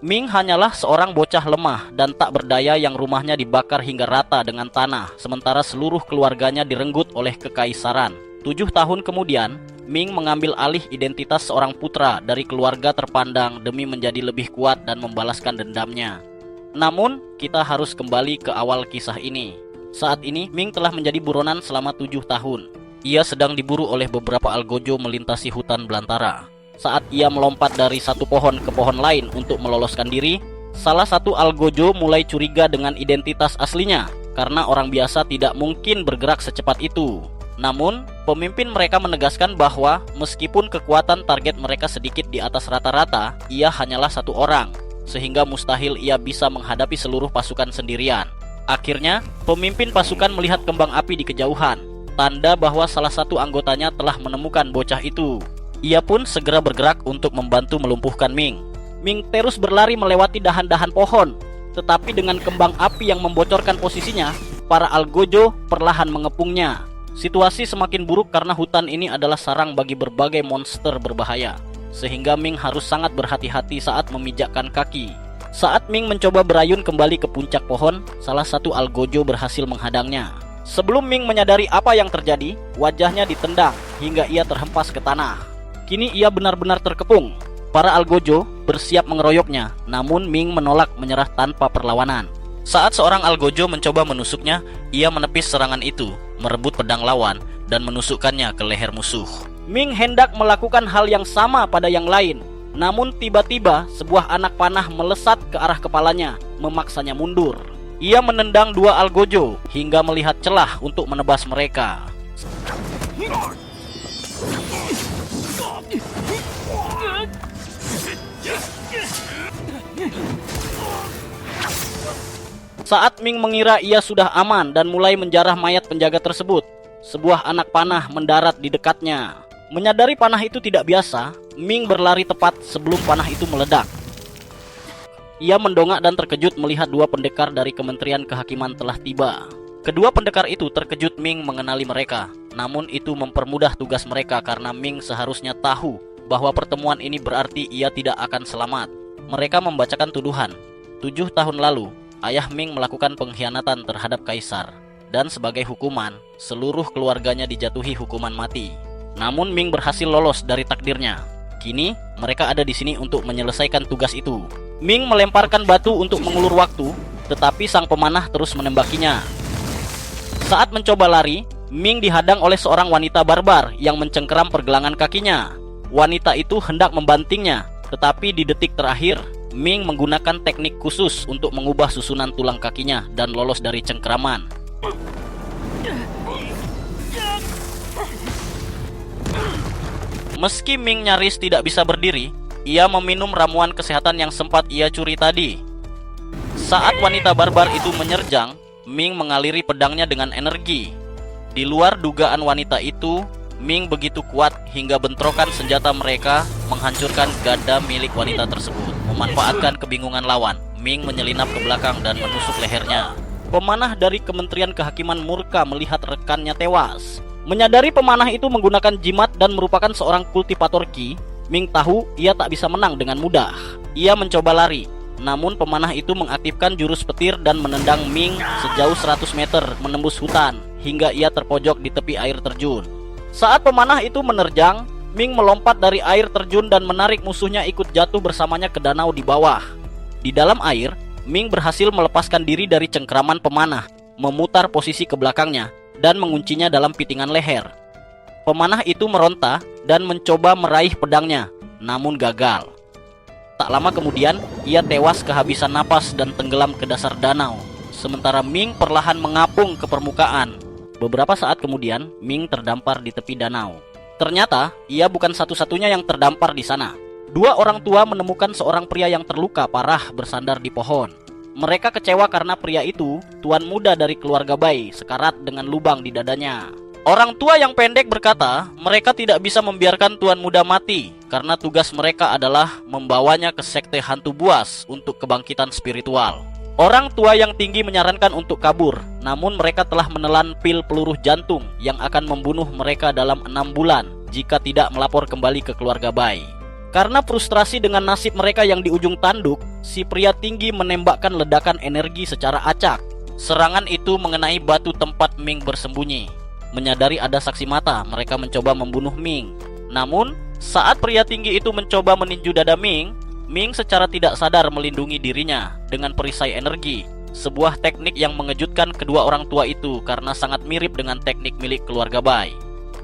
Ming hanyalah seorang bocah lemah dan tak berdaya yang rumahnya dibakar hingga rata dengan tanah, sementara seluruh keluarganya direnggut oleh kekaisaran. 7 tahun kemudian, Ming mengambil alih identitas seorang putra dari keluarga terpandang demi menjadi lebih kuat dan membalaskan dendamnya. Namun, kita harus kembali ke awal kisah ini. Saat ini, Ming telah menjadi buronan selama 7 tahun. Ia sedang diburu oleh beberapa algojo melintasi hutan belantara. Saat ia melompat dari satu pohon ke pohon lain untuk meloloskan diri, salah satu algojo mulai curiga dengan identitas aslinya karena orang biasa tidak mungkin bergerak secepat itu. Namun, pemimpin mereka menegaskan bahwa meskipun kekuatan target mereka sedikit di atas rata-rata, ia hanyalah satu orang, sehingga mustahil ia bisa menghadapi seluruh pasukan sendirian. Akhirnya, pemimpin pasukan melihat kembang api di kejauhan, tanda bahwa salah satu anggotanya telah menemukan bocah itu. Ia pun segera bergerak untuk membantu melumpuhkan Ming. Ming terus berlari melewati dahan-dahan pohon, tetapi dengan kembang api yang membocorkan posisinya, para algojo perlahan mengepungnya. Situasi semakin buruk karena hutan ini adalah sarang bagi berbagai monster berbahaya, sehingga Ming harus sangat berhati-hati saat memijakkan kaki. Saat Ming mencoba berayun kembali ke puncak pohon, salah satu algojo berhasil menghadangnya. Sebelum Ming menyadari apa yang terjadi, wajahnya ditendang hingga ia terhempas ke tanah. Kini ia benar-benar terkepung. Para algojo bersiap mengeroyoknya, namun Ming menolak menyerah tanpa perlawanan. Saat seorang algojo mencoba menusuknya, ia menepis serangan itu, merebut pedang lawan, dan menusukkannya ke leher musuh. Ming hendak melakukan hal yang sama pada yang lain, namun tiba-tiba sebuah anak panah melesat ke arah kepalanya, memaksanya mundur. Ia menendang 2 algojo hingga melihat celah untuk menebas mereka. Saat Ming mengira ia sudah aman dan mulai menjarah mayat penjaga tersebut, sebuah anak panah mendarat di dekatnya. Menyadari panah itu tidak biasa, Ming berlari tepat sebelum panah itu meledak. Ia mendongak dan terkejut melihat 2 pendekar dari Kementerian Kehakiman telah tiba. Kedua pendekar itu terkejut Ming mengenali mereka, namun itu mempermudah tugas mereka karena Ming seharusnya tahu bahwa pertemuan ini berarti ia tidak akan selamat. Mereka membacakan tuduhan. 7 tahun lalu, ayah Ming melakukan pengkhianatan terhadap kaisar, dan sebagai hukuman, seluruh keluarganya dijatuhi hukuman mati. Namun Ming berhasil lolos dari takdirnya. Kini, mereka ada di sini untuk menyelesaikan tugas itu. Ming melemparkan batu untuk mengulur waktu, tetapi sang pemanah terus menembakinya. Saat mencoba lari, Ming dihadang oleh seorang wanita barbar yang mencengkeram pergelangan kakinya. Wanita itu hendak membantingnya, tetapi di detik terakhir, Ming menggunakan teknik khusus untuk mengubah susunan tulang kakinya dan lolos dari cengkeraman. Meski Ming nyaris tidak bisa berdiri, ia meminum ramuan kesehatan yang sempat ia curi tadi. Saat wanita barbar itu menyerjang, Ming mengaliri pedangnya dengan energi. Di luar dugaan wanita itu, Ming begitu kuat hingga bentrokan senjata mereka menghancurkan gada milik wanita tersebut. Memanfaatkan kebingungan lawan, Ming menyelinap ke belakang dan menusuk lehernya. Pemanah dari Kementerian Kehakiman murka melihat rekannya tewas. Menyadari pemanah itu menggunakan jimat dan merupakan seorang kultivator ki, Ming tahu ia tak bisa menang dengan mudah. Ia mencoba lari, namun pemanah itu mengaktifkan jurus petir dan menendang Ming sejauh 100 meter menembus hutan hingga ia terpojok di tepi air terjun. Saat pemanah itu menerjang, Ming melompat dari air terjun dan menarik musuhnya ikut jatuh bersamanya ke danau di bawah. Di dalam air, Ming berhasil melepaskan diri dari cengkeraman pemanah, memutar posisi ke belakangnya, dan menguncinya dalam pitingan leher. Pemanah itu meronta dan mencoba meraih pedangnya, namun gagal. Tak lama kemudian, ia tewas kehabisan napas dan tenggelam ke dasar danau, sementara Ming perlahan mengapung ke permukaan. Beberapa saat kemudian, Ming terdampar di tepi danau. Ternyata, ia bukan satu-satunya yang terdampar di sana. 2 orang tua menemukan seorang pria yang terluka parah bersandar di pohon. Mereka kecewa karena pria itu, tuan muda dari keluarga Bai, sekarat dengan lubang di dadanya. Orang tua yang pendek berkata, mereka tidak bisa membiarkan tuan muda mati, karena tugas mereka adalah membawanya ke sekte hantu buas untuk kebangkitan spiritual. Orang tua yang tinggi menyarankan untuk kabur, namun mereka telah menelan pil peluru jantung yang akan membunuh mereka dalam 6 bulan jika tidak melapor kembali ke keluarga Bai. Karena frustrasi dengan nasib mereka yang di ujung tanduk, si pria tinggi menembakkan ledakan energi secara acak. Serangan itu mengenai batu tempat Ming bersembunyi. Menyadari ada saksi mata, mereka mencoba membunuh Ming. Namun, saat pria tinggi itu mencoba meninju dada Ming, Ming secara tidak sadar melindungi dirinya dengan perisai energi. Sebuah teknik yang mengejutkan kedua orang tua itu karena sangat mirip dengan teknik milik keluarga Bai.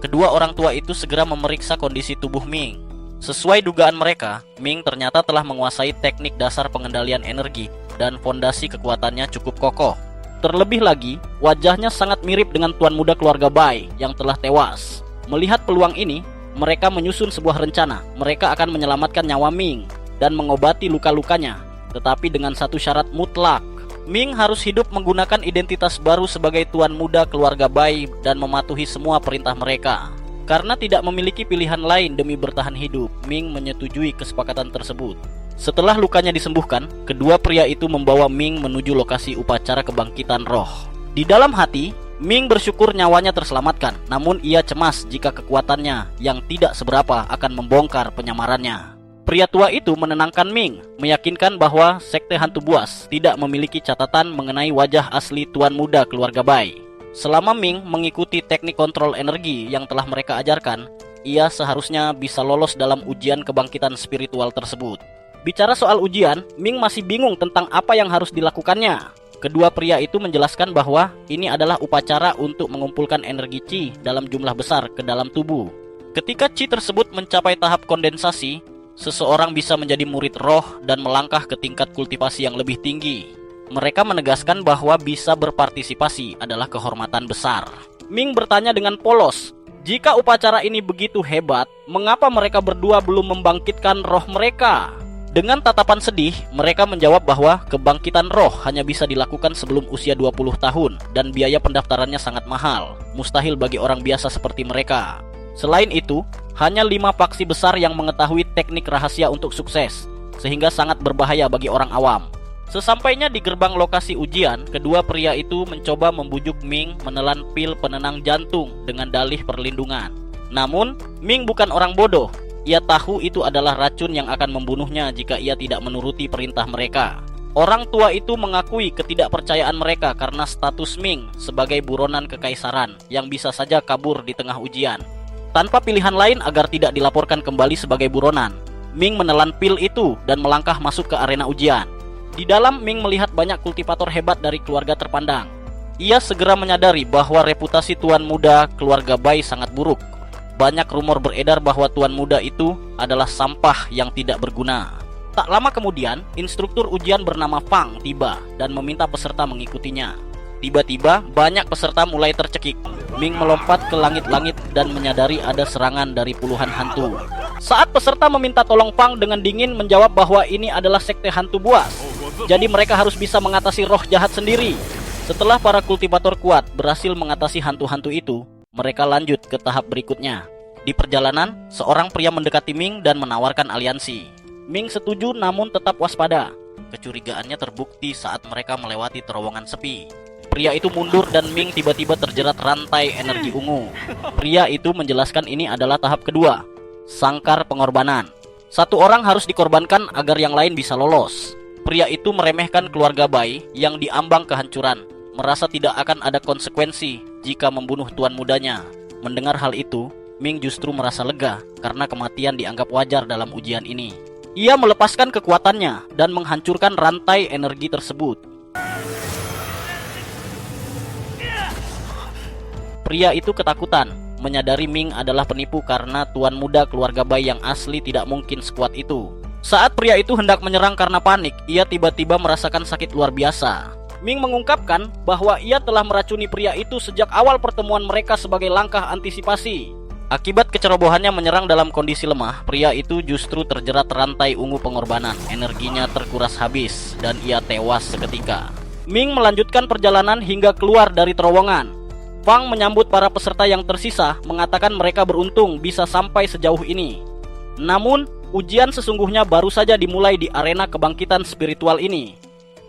Kedua orang tua itu segera memeriksa kondisi tubuh Ming. Sesuai dugaan mereka, Ming ternyata telah menguasai teknik dasar pengendalian energi dan fondasi kekuatannya cukup kokoh. Terlebih lagi, wajahnya sangat mirip dengan tuan muda keluarga Bai yang telah tewas. Melihat peluang ini, mereka menyusun sebuah rencana. Mereka akan menyelamatkan nyawa Ming dan mengobati luka-lukanya, tetapi dengan satu syarat mutlak. Ming harus hidup menggunakan identitas baru sebagai tuan muda keluarga Bai dan mematuhi semua perintah mereka. Karena tidak memiliki pilihan lain demi bertahan hidup, Ming menyetujui kesepakatan tersebut. Setelah lukanya disembuhkan, kedua pria itu membawa Ming menuju lokasi upacara kebangkitan roh. Di dalam hati, Ming bersyukur nyawanya terselamatkan, namun ia cemas jika kekuatannya yang tidak seberapa akan membongkar penyamarannya. Pria tua itu menenangkan Ming, meyakinkan bahwa sekte hantu buas tidak memiliki catatan mengenai wajah asli tuan muda keluarga Bai. Selama Ming mengikuti teknik kontrol energi yang telah mereka ajarkan, ia seharusnya bisa lolos dalam ujian kebangkitan spiritual tersebut. Bicara soal ujian, Ming masih bingung tentang apa yang harus dilakukannya. Kedua pria itu menjelaskan bahwa ini adalah upacara untuk mengumpulkan energi Qi dalam jumlah besar ke dalam tubuh. Ketika Qi tersebut mencapai tahap kondensasi, seseorang bisa menjadi murid roh dan melangkah ke tingkat kultivasi yang lebih tinggi. Mereka menegaskan bahwa bisa berpartisipasi adalah kehormatan besar. Ming bertanya dengan polos, jika upacara ini begitu hebat, mengapa mereka berdua belum membangkitkan roh mereka? Dengan tatapan sedih, mereka menjawab bahwa kebangkitan roh hanya bisa dilakukan sebelum usia 20 tahun dan biaya pendaftarannya sangat mahal, mustahil bagi orang biasa seperti mereka. Selain itu, hanya 5 faksi besar yang mengetahui teknik rahasia untuk sukses, sehingga sangat berbahaya bagi orang awam. Sesampainya di gerbang lokasi ujian, kedua pria itu mencoba membujuk Ming menelan pil penenang jantung dengan dalih perlindungan. Namun, Ming bukan orang bodoh. Ia tahu itu adalah racun yang akan membunuhnya jika ia tidak menuruti perintah mereka. Orang tua itu mengakui ketidakpercayaan mereka karena status Ming sebagai buronan kekaisaran yang bisa saja kabur di tengah ujian. Tanpa pilihan lain agar tidak dilaporkan kembali sebagai buronan, Ming menelan pil itu dan melangkah masuk ke arena ujian. Di dalam, Ming melihat banyak kultivator hebat dari keluarga terpandang. Ia segera menyadari bahwa reputasi tuan muda keluarga Bai sangat buruk. Banyak rumor beredar bahwa tuan muda itu adalah sampah yang tidak berguna. Tak lama kemudian, instruktur ujian bernama Fang tiba dan meminta peserta mengikutinya. Tiba-tiba, banyak peserta mulai tercekik. Ming melompat ke langit-langit dan menyadari ada serangan dari puluhan hantu. Saat peserta meminta tolong Fang dengan dingin menjawab bahwa ini adalah sekte hantu buas. Jadi mereka harus bisa mengatasi roh jahat sendiri. Setelah para kultivator kuat berhasil mengatasi hantu-hantu itu, mereka lanjut ke tahap berikutnya. Di perjalanan, seorang pria mendekati Ming dan menawarkan aliansi. Ming setuju namun tetap waspada. Kecurigaannya terbukti saat mereka melewati terowongan sepi. Pria itu mundur dan Ming tiba-tiba terjerat rantai energi ungu. Pria itu menjelaskan ini adalah tahap kedua, sangkar pengorbanan. Satu orang harus dikorbankan agar yang lain bisa lolos. Pria itu meremehkan keluarga Bai yang diambang kehancuran, merasa tidak akan ada konsekuensi jika membunuh tuan mudanya. Mendengar hal itu, Ming justru merasa lega karena kematian dianggap wajar dalam ujian ini. Ia melepaskan kekuatannya dan menghancurkan rantai energi tersebut. Pria itu ketakutan, menyadari Ming adalah penipu karena tuan muda keluarga Bai yang asli tidak mungkin sekuat itu. Saat pria itu hendak menyerang karena panik, ia tiba-tiba merasakan sakit luar biasa. Ming mengungkapkan bahwa ia telah meracuni pria itu sejak awal pertemuan mereka sebagai langkah antisipasi. Akibat kecerobohannya menyerang dalam kondisi lemah, pria itu justru terjerat rantai ungu pengorbanan. Energinya terkuras habis dan ia tewas seketika. Ming melanjutkan perjalanan hingga keluar dari terowongan. Fang menyambut para peserta yang tersisa, mengatakan mereka beruntung bisa sampai sejauh ini. Namun, ujian sesungguhnya baru saja dimulai di arena kebangkitan spiritual ini.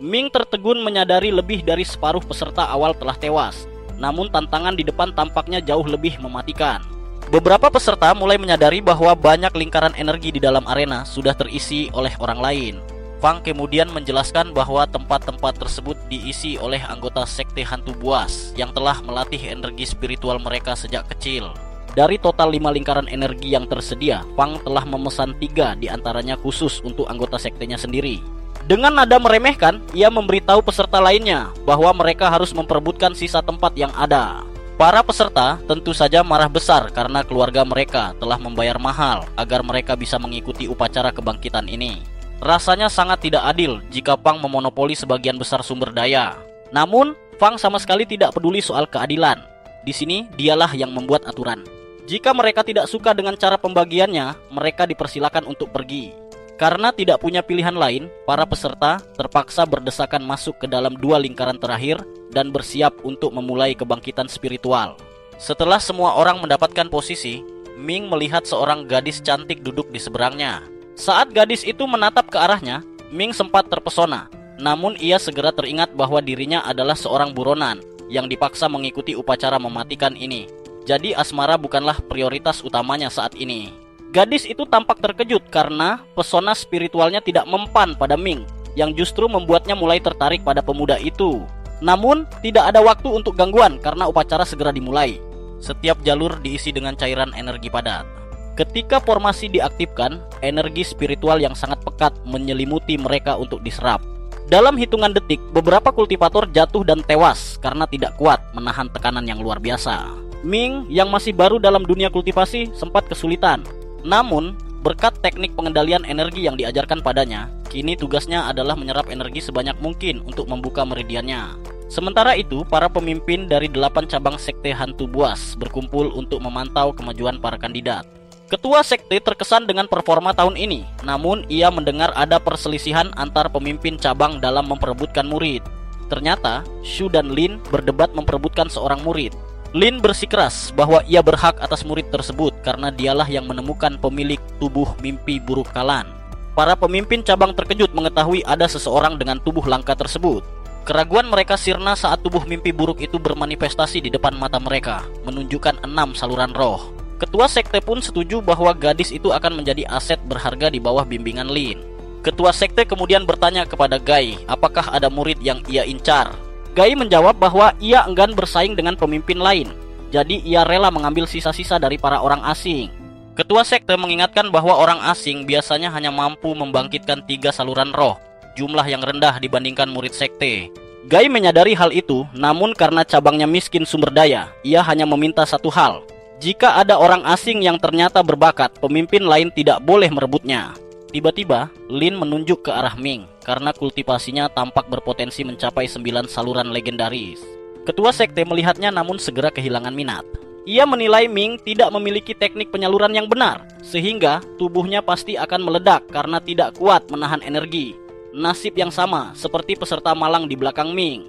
Ming tertegun menyadari lebih dari separuh peserta awal telah tewas. Namun tantangan di depan tampaknya jauh lebih mematikan. Beberapa peserta mulai menyadari bahwa banyak lingkaran energi di dalam arena sudah terisi oleh orang lain. Fang kemudian menjelaskan bahwa tempat-tempat tersebut diisi oleh anggota sekte hantu buas yang telah melatih energi spiritual mereka sejak kecil. Dari total 5 lingkaran energi yang tersedia, Fang telah memesan 3 diantaranya khusus untuk anggota sektenya sendiri. Dengan nada meremehkan, ia memberitahu peserta lainnya bahwa mereka harus memperebutkan sisa tempat yang ada. Para peserta tentu saja marah besar karena keluarga mereka telah membayar mahal agar mereka bisa mengikuti upacara kebangkitan ini. Rasanya sangat tidak adil jika Fang memonopoli sebagian besar sumber daya. Namun, Fang sama sekali tidak peduli soal keadilan. Di sini, dialah yang membuat aturan. Jika mereka tidak suka dengan cara pembagiannya, mereka dipersilakan untuk pergi. Karena tidak punya pilihan lain, para peserta terpaksa berdesakan masuk ke dalam 2 lingkaran terakhir dan bersiap untuk memulai kebangkitan spiritual. Setelah semua orang mendapatkan posisi, Ming melihat seorang gadis cantik duduk di seberangnya. Saat gadis itu menatap ke arahnya, Ming sempat terpesona. Namun ia segera teringat bahwa dirinya adalah seorang buronan yang dipaksa mengikuti upacara mematikan ini. Jadi asmara bukanlah prioritas utamanya saat ini. Gadis itu tampak terkejut karena pesona spiritualnya tidak mempan pada Ming, yang justru membuatnya mulai tertarik pada pemuda itu. Namun, tidak ada waktu untuk gangguan karena upacara segera dimulai. Setiap jalur diisi dengan cairan energi padat. Ketika formasi diaktifkan, energi spiritual yang sangat pekat menyelimuti mereka untuk diserap. Dalam hitungan detik, beberapa kultivator jatuh dan tewas karena tidak kuat menahan tekanan yang luar biasa. Ming yang masih baru dalam dunia kultivasi sempat kesulitan. Namun, berkat teknik pengendalian energi yang diajarkan padanya, kini tugasnya adalah menyerap energi sebanyak mungkin untuk membuka meridiannya. Sementara itu, para pemimpin dari 8 cabang sekte hantu buas berkumpul untuk memantau kemajuan para kandidat. Ketua sekte terkesan dengan performa tahun ini, namun ia mendengar ada perselisihan antar pemimpin cabang dalam memperebutkan murid. Ternyata, Shu dan Lin berdebat memperebutkan seorang murid. Lin bersikeras bahwa ia berhak atas murid tersebut karena dialah yang menemukan pemilik tubuh mimpi buruk Kalan. Para pemimpin cabang terkejut mengetahui ada seseorang dengan tubuh langka tersebut. Keraguan mereka sirna saat tubuh mimpi buruk itu bermanifestasi di depan mata mereka, menunjukkan 6 saluran roh. Ketua sekte pun setuju bahwa gadis itu akan menjadi aset berharga di bawah bimbingan Lin. Ketua sekte kemudian bertanya kepada Gai apakah ada murid yang ia incar. Gai menjawab bahwa ia enggan bersaing dengan pemimpin lain, jadi ia rela mengambil sisa-sisa dari para orang asing. Ketua sekte mengingatkan bahwa orang asing biasanya hanya mampu membangkitkan 3 saluran roh, jumlah yang rendah dibandingkan murid sekte. Gai menyadari hal itu, namun karena cabangnya miskin sumber daya, ia hanya meminta satu hal. Jika ada orang asing yang ternyata berbakat, pemimpin lain tidak boleh merebutnya. Tiba-tiba, Lin menunjuk ke arah Ming karena kultivasinya tampak berpotensi mencapai 9 saluran legendaris. Ketua sekte melihatnya namun segera kehilangan minat. Ia menilai Ming tidak memiliki teknik penyaluran yang benar, sehingga tubuhnya pasti akan meledak karena tidak kuat menahan energi. Nasib yang sama seperti peserta malang di belakang Ming.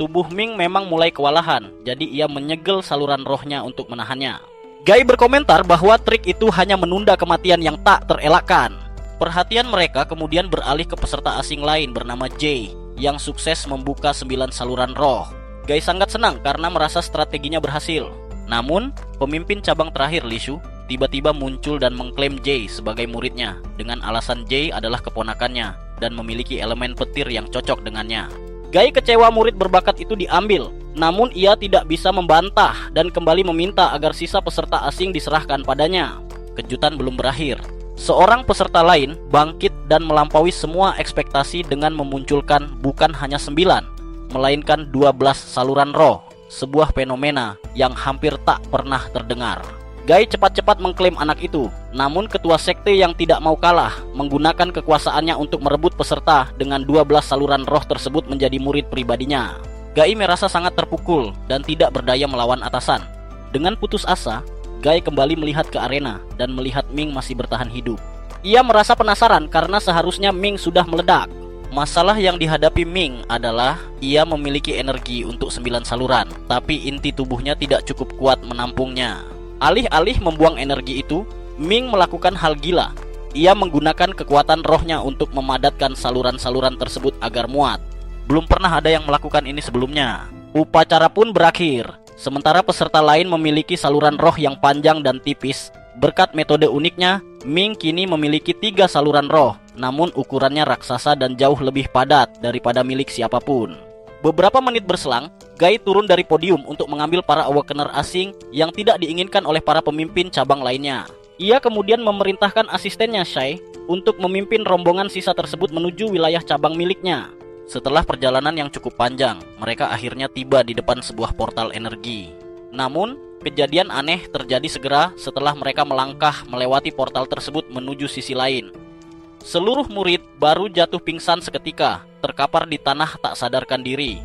Tubuh Ming memang mulai kewalahan, jadi ia menyegel saluran rohnya untuk menahannya. Gai berkomentar bahwa trik itu hanya menunda kematian yang tak terelakkan. Perhatian mereka kemudian beralih ke peserta asing lain bernama Jay yang sukses membuka 9 saluran roh. Gai sangat senang karena merasa strateginya berhasil. Namun, pemimpin cabang terakhir Li Shu tiba-tiba muncul dan mengklaim Jay sebagai muridnya dengan alasan Jay adalah keponakannya dan memiliki elemen petir yang cocok dengannya. Gai kecewa murid berbakat itu diambil, namun ia tidak bisa membantah dan kembali meminta agar sisa peserta asing diserahkan padanya. Kejutan belum berakhir. Seorang peserta lain bangkit dan melampaui semua ekspektasi dengan memunculkan bukan hanya 9, melainkan 12 saluran roh, sebuah fenomena yang hampir tak pernah terdengar. Gai cepat-cepat mengklaim anak itu, namun ketua sekte yang tidak mau kalah menggunakan kekuasaannya untuk merebut peserta dengan 12 saluran roh tersebut menjadi murid pribadinya. Gai merasa sangat terpukul dan tidak berdaya melawan atasan. Dengan putus asa, Gai kembali melihat ke arena dan melihat Ming masih bertahan hidup. Ia merasa penasaran karena seharusnya Ming sudah meledak. Masalah yang dihadapi Ming adalah ia memiliki energi untuk 9 saluran, tapi inti tubuhnya tidak cukup kuat menampungnya. Alih-alih membuang energi itu, Ming melakukan hal gila. Ia menggunakan kekuatan rohnya untuk memadatkan saluran-saluran tersebut agar muat. Belum pernah ada yang melakukan ini sebelumnya. Upacara pun berakhir. Sementara peserta lain memiliki saluran roh yang panjang dan tipis. Berkat metode uniknya, Ming kini memiliki 3 saluran roh, namun ukurannya raksasa dan jauh lebih padat daripada milik siapapun. Beberapa menit berselang, Gai turun dari podium untuk mengambil para awakener asing yang tidak diinginkan oleh para pemimpin cabang lainnya. Ia kemudian memerintahkan asistennya Shai untuk memimpin rombongan sisa tersebut menuju wilayah cabang miliknya. Setelah perjalanan yang cukup panjang, mereka akhirnya tiba di depan sebuah portal energi. Namun, kejadian aneh terjadi segera setelah mereka melangkah melewati portal tersebut menuju sisi lain. Seluruh murid baru jatuh pingsan seketika, terkapar di tanah tak sadarkan diri.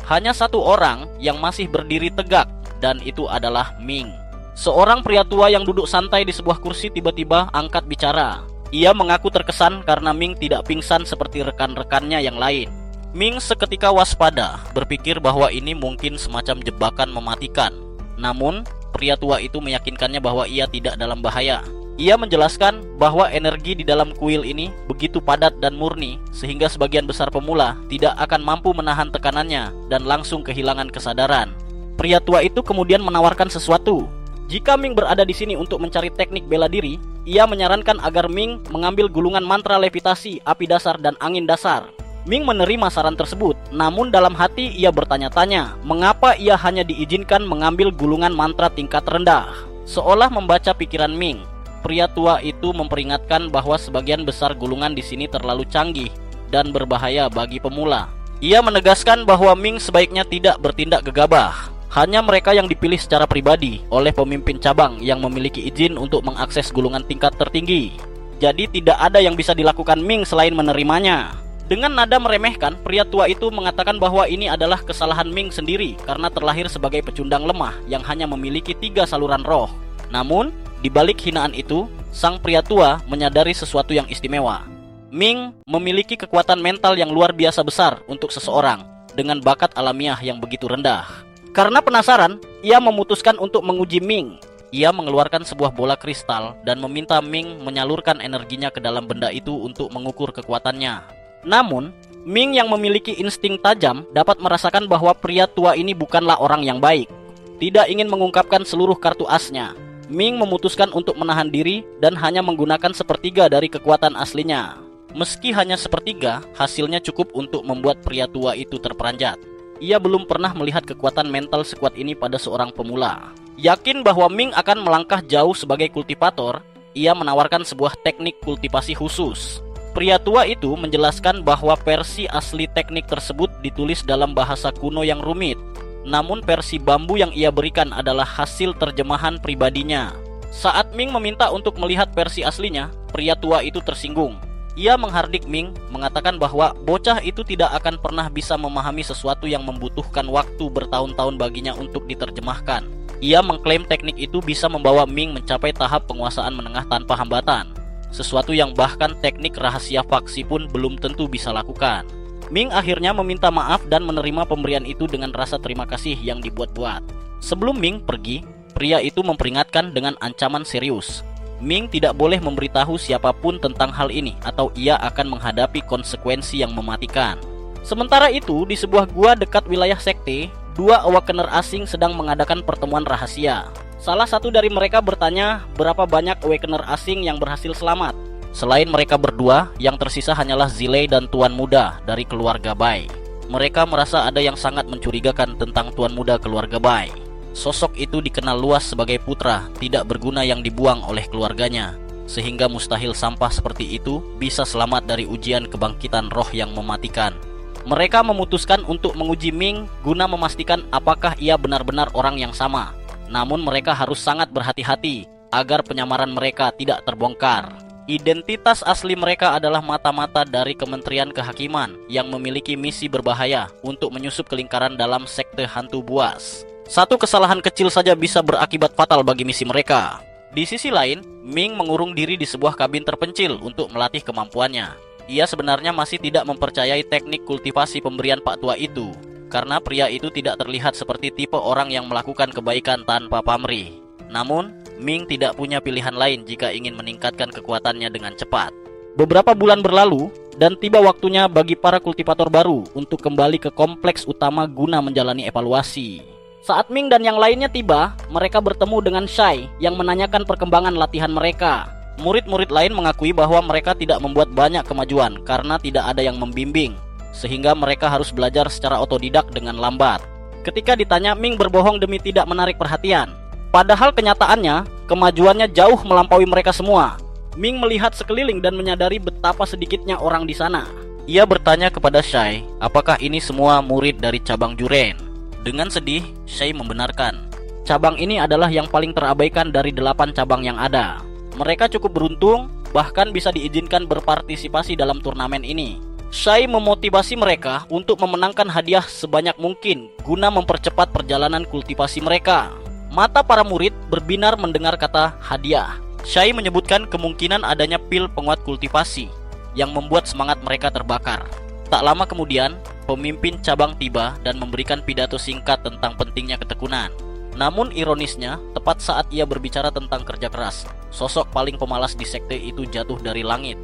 Hanya satu orang yang masih berdiri tegak, dan itu adalah Ming. Seorang pria tua yang duduk santai di sebuah kursi tiba-tiba angkat bicara. Ia mengaku terkesan karena Ming tidak pingsan seperti rekan-rekannya yang lain. Ming seketika waspada, berpikir bahwa ini mungkin semacam jebakan mematikan. Namun, pria tua itu meyakinkannya bahwa ia tidak dalam bahaya. Ia menjelaskan bahwa energi di dalam kuil ini begitu padat dan murni, sehingga sebagian besar pemula tidak akan mampu menahan tekanannya dan langsung kehilangan kesadaran. Pria tua itu kemudian menawarkan sesuatu. Jika Ming berada di sini untuk mencari teknik bela diri, ia menyarankan agar Ming mengambil gulungan mantra levitasi, api dasar, dan angin dasar. Ming menerima saran tersebut, namun dalam hati ia bertanya-tanya, mengapa ia hanya diizinkan mengambil gulungan mantra tingkat rendah. Seolah membaca pikiran Ming, pria tua itu memperingatkan bahwa sebagian besar gulungan di sini terlalu canggih dan berbahaya bagi pemula. Ia menegaskan bahwa Ming sebaiknya tidak bertindak gegabah. Hanya mereka yang dipilih secara pribadi oleh pemimpin cabang yang memiliki izin untuk mengakses gulungan tingkat tertinggi. Jadi tidak ada yang bisa dilakukan Ming selain menerimanya. Dengan nada meremehkan, pria tua itu mengatakan bahwa ini adalah kesalahan Ming sendiri karena terlahir sebagai pecundang lemah yang hanya memiliki 3 saluran roh. Namun, di balik hinaan itu, sang pria tua menyadari sesuatu yang istimewa. Ming memiliki kekuatan mental yang luar biasa besar untuk seseorang dengan bakat alamiah yang begitu rendah. Karena penasaran, ia memutuskan untuk menguji Ming. Ia mengeluarkan sebuah bola kristal dan meminta Ming menyalurkan energinya ke dalam benda itu untuk mengukur kekuatannya. Namun, Ming yang memiliki insting tajam dapat merasakan bahwa pria tua ini bukanlah orang yang baik. Tidak ingin mengungkapkan seluruh kartu asnya, Ming memutuskan untuk menahan diri dan hanya menggunakan sepertiga dari kekuatan aslinya. Meski hanya sepertiga, hasilnya cukup untuk membuat pria tua itu terperanjat. Ia belum pernah melihat kekuatan mental sekuat ini pada seorang pemula. Yakin bahwa Ming akan melangkah jauh sebagai kultivator, ia menawarkan sebuah teknik kultivasi khusus. Pria tua itu menjelaskan bahwa versi asli teknik tersebut ditulis dalam bahasa kuno yang rumit. Namun versi bambu yang ia berikan adalah hasil terjemahan pribadinya. Saat Ming meminta untuk melihat versi aslinya, pria tua itu tersinggung. Ia menghardik Ming, mengatakan bahwa bocah itu tidak akan pernah bisa memahami sesuatu yang membutuhkan waktu bertahun-tahun baginya untuk diterjemahkan. Ia mengklaim teknik itu bisa membawa Ming mencapai tahap penguasaan menengah tanpa hambatan. Sesuatu yang bahkan teknik rahasia faksi pun belum tentu bisa lakukan. Ming akhirnya meminta maaf dan menerima pemberian itu dengan rasa terima kasih yang dibuat-buat. Sebelum Ming pergi, pria itu memperingatkan dengan ancaman serius. Ming tidak boleh memberitahu siapapun tentang hal ini atau ia akan menghadapi konsekuensi yang mematikan. Sementara itu, di sebuah gua dekat wilayah sekte, 2 awakener asing sedang mengadakan pertemuan rahasia. Salah satu dari mereka bertanya berapa banyak awakener asing yang berhasil selamat. Selain mereka berdua, yang tersisa hanyalah Zilei dan Tuan Muda dari keluarga Bai. Mereka merasa ada yang sangat mencurigakan tentang Tuan Muda keluarga Bai. Sosok itu dikenal luas sebagai putra tidak berguna yang dibuang oleh keluarganya, sehingga mustahil sampah seperti itu bisa selamat dari ujian kebangkitan roh yang mematikan. Mereka memutuskan untuk menguji Ming guna memastikan apakah ia benar-benar orang yang sama. Namun mereka harus sangat berhati-hati agar penyamaran mereka tidak terbongkar. Identitas asli mereka adalah mata-mata dari Kementerian Kehakiman yang memiliki misi berbahaya untuk menyusup ke lingkaran dalam sekte hantu buas. Satu kesalahan kecil saja bisa berakibat fatal bagi misi mereka. Di sisi lain, Ming mengurung diri di sebuah kabin terpencil untuk melatih kemampuannya. Ia sebenarnya masih tidak mempercayai teknik kultivasi pemberian Pak Tua itu, karena pria itu tidak terlihat seperti tipe orang yang melakukan kebaikan tanpa pamrih. Namun, Ming tidak punya pilihan lain jika ingin meningkatkan kekuatannya dengan cepat. Beberapa bulan berlalu, dan tiba waktunya bagi para kultivator baru untuk kembali ke kompleks utama guna menjalani evaluasi. Saat Ming dan yang lainnya tiba, mereka bertemu dengan Shai yang menanyakan perkembangan latihan mereka. Murid-murid lain mengakui bahwa mereka tidak membuat banyak kemajuan karena tidak ada yang membimbing, sehingga mereka harus belajar secara otodidak dengan lambat. Ketika ditanya, Ming berbohong demi tidak menarik perhatian. Padahal kenyataannya, kemajuannya jauh melampaui mereka semua. Ming melihat sekeliling dan menyadari betapa sedikitnya orang di sana. Ia bertanya kepada Shai, apakah ini semua murid dari cabang Juren? Dengan sedih, Shai membenarkan. Cabang ini adalah yang paling terabaikan dari 8 cabang yang ada. Mereka cukup beruntung, bahkan bisa diizinkan berpartisipasi dalam turnamen ini. Shai memotivasi mereka untuk memenangkan hadiah sebanyak mungkin guna mempercepat perjalanan kultivasi mereka. Mata para murid berbinar mendengar kata hadiah. Shai menyebutkan kemungkinan adanya pil penguat kultivasi yang membuat semangat mereka terbakar. Tak lama kemudian, pemimpin cabang tiba dan memberikan pidato singkat tentang pentingnya ketekunan. Namun ironisnya, tepat saat ia berbicara tentang kerja keras, sosok paling pemalas di sekte itu jatuh dari langit.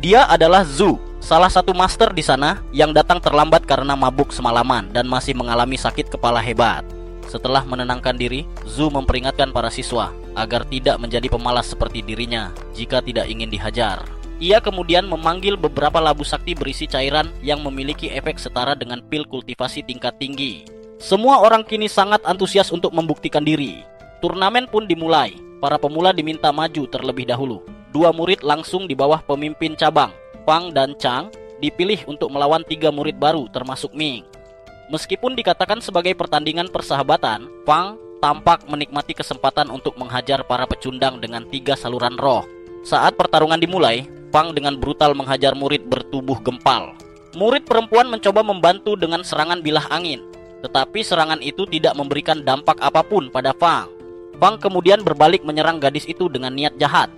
Dia adalah Zhu, salah satu master di sana yang datang terlambat karena mabuk semalaman dan masih mengalami sakit kepala hebat. Setelah menenangkan diri, Zhu memperingatkan para siswa agar tidak menjadi pemalas seperti dirinya jika tidak ingin dihajar. Ia kemudian memanggil beberapa labu sakti berisi cairan yang memiliki efek setara dengan pil kultivasi tingkat tinggi. Semua orang kini sangat antusias untuk membuktikan diri. Turnamen pun dimulai. Para pemula diminta maju terlebih dahulu. 2 murid langsung di bawah pemimpin cabang, Fang dan Chang, dipilih untuk melawan 3 murid baru termasuk Ming. Meskipun dikatakan sebagai pertandingan persahabatan, Fang tampak menikmati kesempatan untuk menghajar para pecundang dengan 3 saluran roh. Saat pertarungan dimulai, Fang dengan brutal menghajar murid bertubuh gempal. Murid perempuan mencoba membantu dengan serangan bilah angin, tetapi serangan itu tidak memberikan dampak apapun pada Fang. Fang kemudian berbalik menyerang gadis itu dengan niat jahat.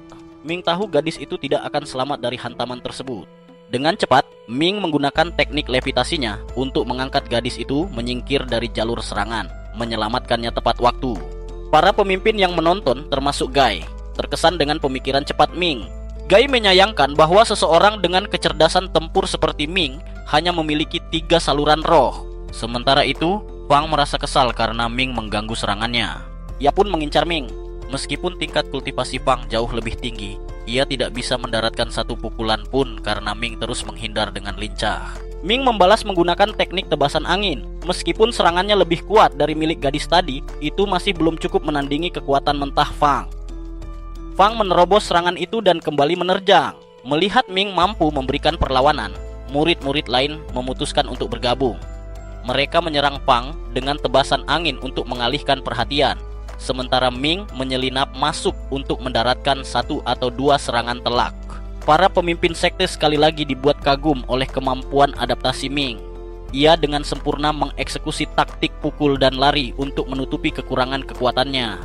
Ming tahu gadis itu tidak akan selamat dari hantaman tersebut. Dengan cepat, Ming menggunakan teknik levitasinya untuk mengangkat gadis itu menyingkir dari jalur serangan, menyelamatkannya tepat waktu. Para pemimpin yang menonton, termasuk Gai, terkesan dengan pemikiran cepat Ming. Gai menyayangkan bahwa seseorang dengan kecerdasan tempur seperti Ming hanya memiliki 3 saluran roh. Sementara itu, Fang merasa kesal karena Ming mengganggu serangannya. Ia pun mengincar Ming. Meskipun tingkat kultivasi Fang jauh lebih tinggi, ia tidak bisa mendaratkan satu pukulan pun karena Ming terus menghindar dengan lincah. Ming membalas menggunakan teknik tebasan angin. Meskipun serangannya lebih kuat dari milik gadis tadi, itu masih belum cukup menandingi kekuatan mentah Fang. Fang menerobos serangan itu dan kembali menerjang. Melihat Ming mampu memberikan perlawanan, murid-murid lain memutuskan untuk bergabung. Mereka menyerang Fang dengan tebasan angin untuk mengalihkan perhatian, sementara Ming menyelinap masuk untuk mendaratkan 1 atau 2 serangan telak. Para pemimpin sekte sekali lagi dibuat kagum oleh kemampuan adaptasi Ming. Ia dengan sempurna mengeksekusi taktik pukul dan lari untuk menutupi kekurangan kekuatannya.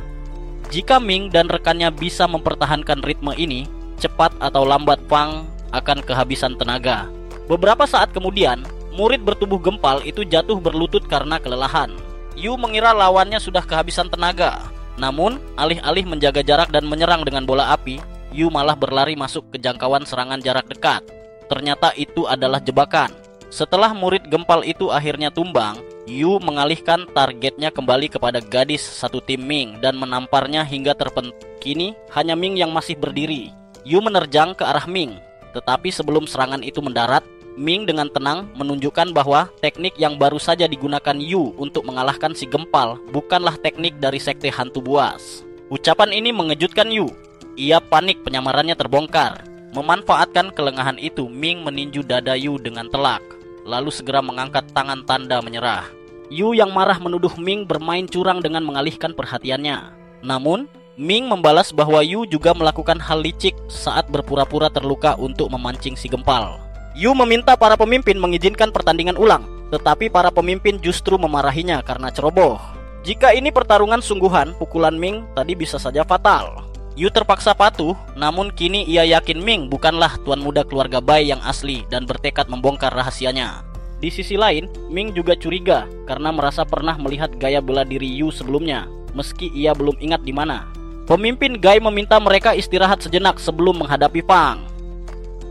Jika Ming dan rekannya bisa mempertahankan ritme ini, cepat atau lambat Fang akan kehabisan tenaga. Beberapa saat kemudian, murid bertubuh gempal itu jatuh berlutut karena kelelahan. Yu mengira lawannya sudah kehabisan tenaga. Namun, alih-alih menjaga jarak dan menyerang dengan bola api, Yu malah berlari masuk ke jangkauan serangan jarak dekat. Ternyata itu adalah jebakan. Setelah murid gempal itu akhirnya tumbang, Yu mengalihkan targetnya kembali kepada gadis satu tim Ming dan menamparnya hingga terpental. Kini, hanya Ming yang masih berdiri. Yu menerjang ke arah Ming, tetapi sebelum serangan itu mendarat, Ming dengan tenang menunjukkan bahwa teknik yang baru saja digunakan Yu untuk mengalahkan si gempal bukanlah teknik dari sekte hantu buas. Ucapan ini mengejutkan Yu. Ia panik penyamarannya terbongkar. Memanfaatkan kelengahan itu, Ming meninju dada Yu dengan telak, lalu segera mengangkat tangan tanda menyerah. Yu yang marah menuduh Ming bermain curang dengan mengalihkan perhatiannya. Namun, Ming membalas bahwa Yu juga melakukan hal licik saat berpura-pura terluka untuk memancing si gempal. Yu meminta para pemimpin mengizinkan pertandingan ulang, tetapi para pemimpin justru memarahinya karena ceroboh. Jika ini pertarungan sungguhan, pukulan Ming tadi bisa saja fatal. Yu terpaksa patuh, namun kini ia yakin Ming bukanlah tuan muda keluarga Bai yang asli dan bertekad membongkar rahasianya. Di sisi lain, Ming juga curiga karena merasa pernah melihat gaya bela diri Yu sebelumnya, meski ia belum ingat di mana. Pemimpin Gai meminta mereka istirahat sejenak sebelum menghadapi Fang.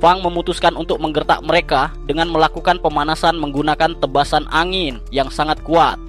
Fang memutuskan untuk menggertak mereka dengan melakukan pemanasan menggunakan tebasan angin yang sangat kuat.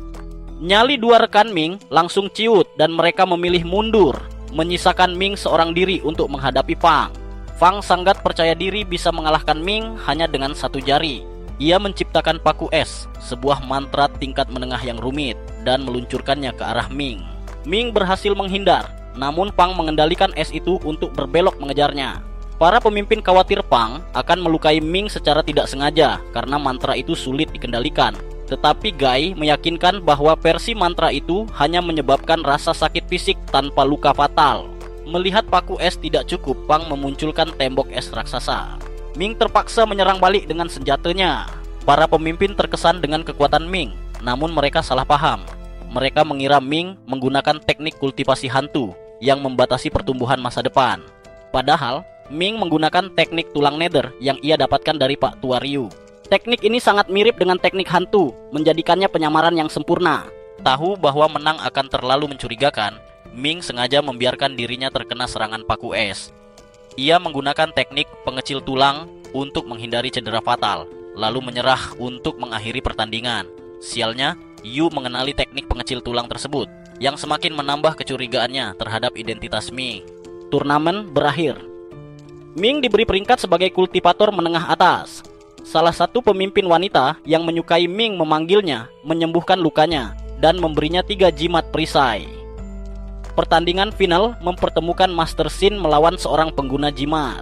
Nyali dua rekan Ming langsung ciut dan mereka memilih mundur, menyisakan Ming seorang diri untuk menghadapi Fang. Fang sangat percaya diri bisa mengalahkan Ming hanya dengan satu jari. Ia menciptakan paku es, sebuah mantra tingkat menengah yang rumit, dan meluncurkannya ke arah Ming. Ming berhasil menghindar, namun Fang mengendalikan es itu untuk berbelok mengejarnya. Para pemimpin khawatir Fang akan melukai Ming secara tidak sengaja karena mantra itu sulit dikendalikan. Tetapi Gai meyakinkan bahwa versi mantra itu hanya menyebabkan rasa sakit fisik tanpa luka fatal. Melihat paku es tidak cukup, Fang memunculkan tembok es raksasa. Ming terpaksa menyerang balik dengan senjatanya. Para pemimpin terkesan dengan kekuatan Ming, namun mereka salah paham. Mereka mengira Ming menggunakan teknik kultivasi hantu yang membatasi pertumbuhan masa depan. Padahal Ming menggunakan teknik tulang nether yang ia dapatkan dari Pak Tua Ryu. Teknik ini sangat mirip dengan teknik hantu, menjadikannya penyamaran yang sempurna. Tahu bahwa menang akan terlalu mencurigakan, Ming sengaja membiarkan dirinya terkena serangan paku es. Ia menggunakan teknik pengecil tulang untuk menghindari cedera fatal, lalu menyerah untuk mengakhiri pertandingan. Sialnya, Yu mengenali teknik pengecil tulang tersebut, yang semakin menambah kecurigaannya terhadap identitas Ming. Turnamen berakhir. Ming diberi peringkat sebagai kultivator menengah atas. Salah satu pemimpin wanita yang menyukai Ming memanggilnya, menyembuhkan lukanya, dan memberinya 3 jimat perisai. Pertandingan final mempertemukan Master Sin melawan seorang pengguna jimat.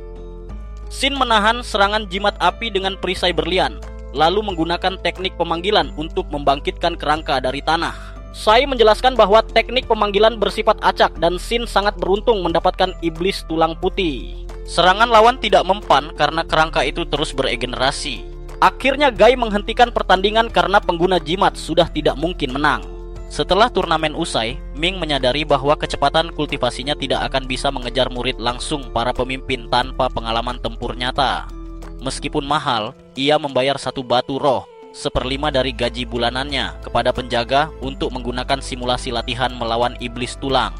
Sin menahan serangan jimat api dengan perisai berlian, lalu menggunakan teknik pemanggilan untuk membangkitkan kerangka dari tanah. Sai menjelaskan bahwa teknik pemanggilan bersifat acak dan Sin sangat beruntung mendapatkan iblis tulang putih. Serangan lawan tidak mempan karena kerangka itu terus beregenerasi. Akhirnya Gai menghentikan pertandingan karena pengguna jimat sudah tidak mungkin menang. Setelah turnamen usai, Ming menyadari bahwa kecepatan kultivasinya tidak akan bisa mengejar murid langsung para pemimpin tanpa pengalaman tempur nyata. Meskipun mahal, ia membayar 1 batu roh, 1/5 dari gaji bulanannya, kepada penjaga untuk menggunakan simulasi latihan melawan iblis tulang.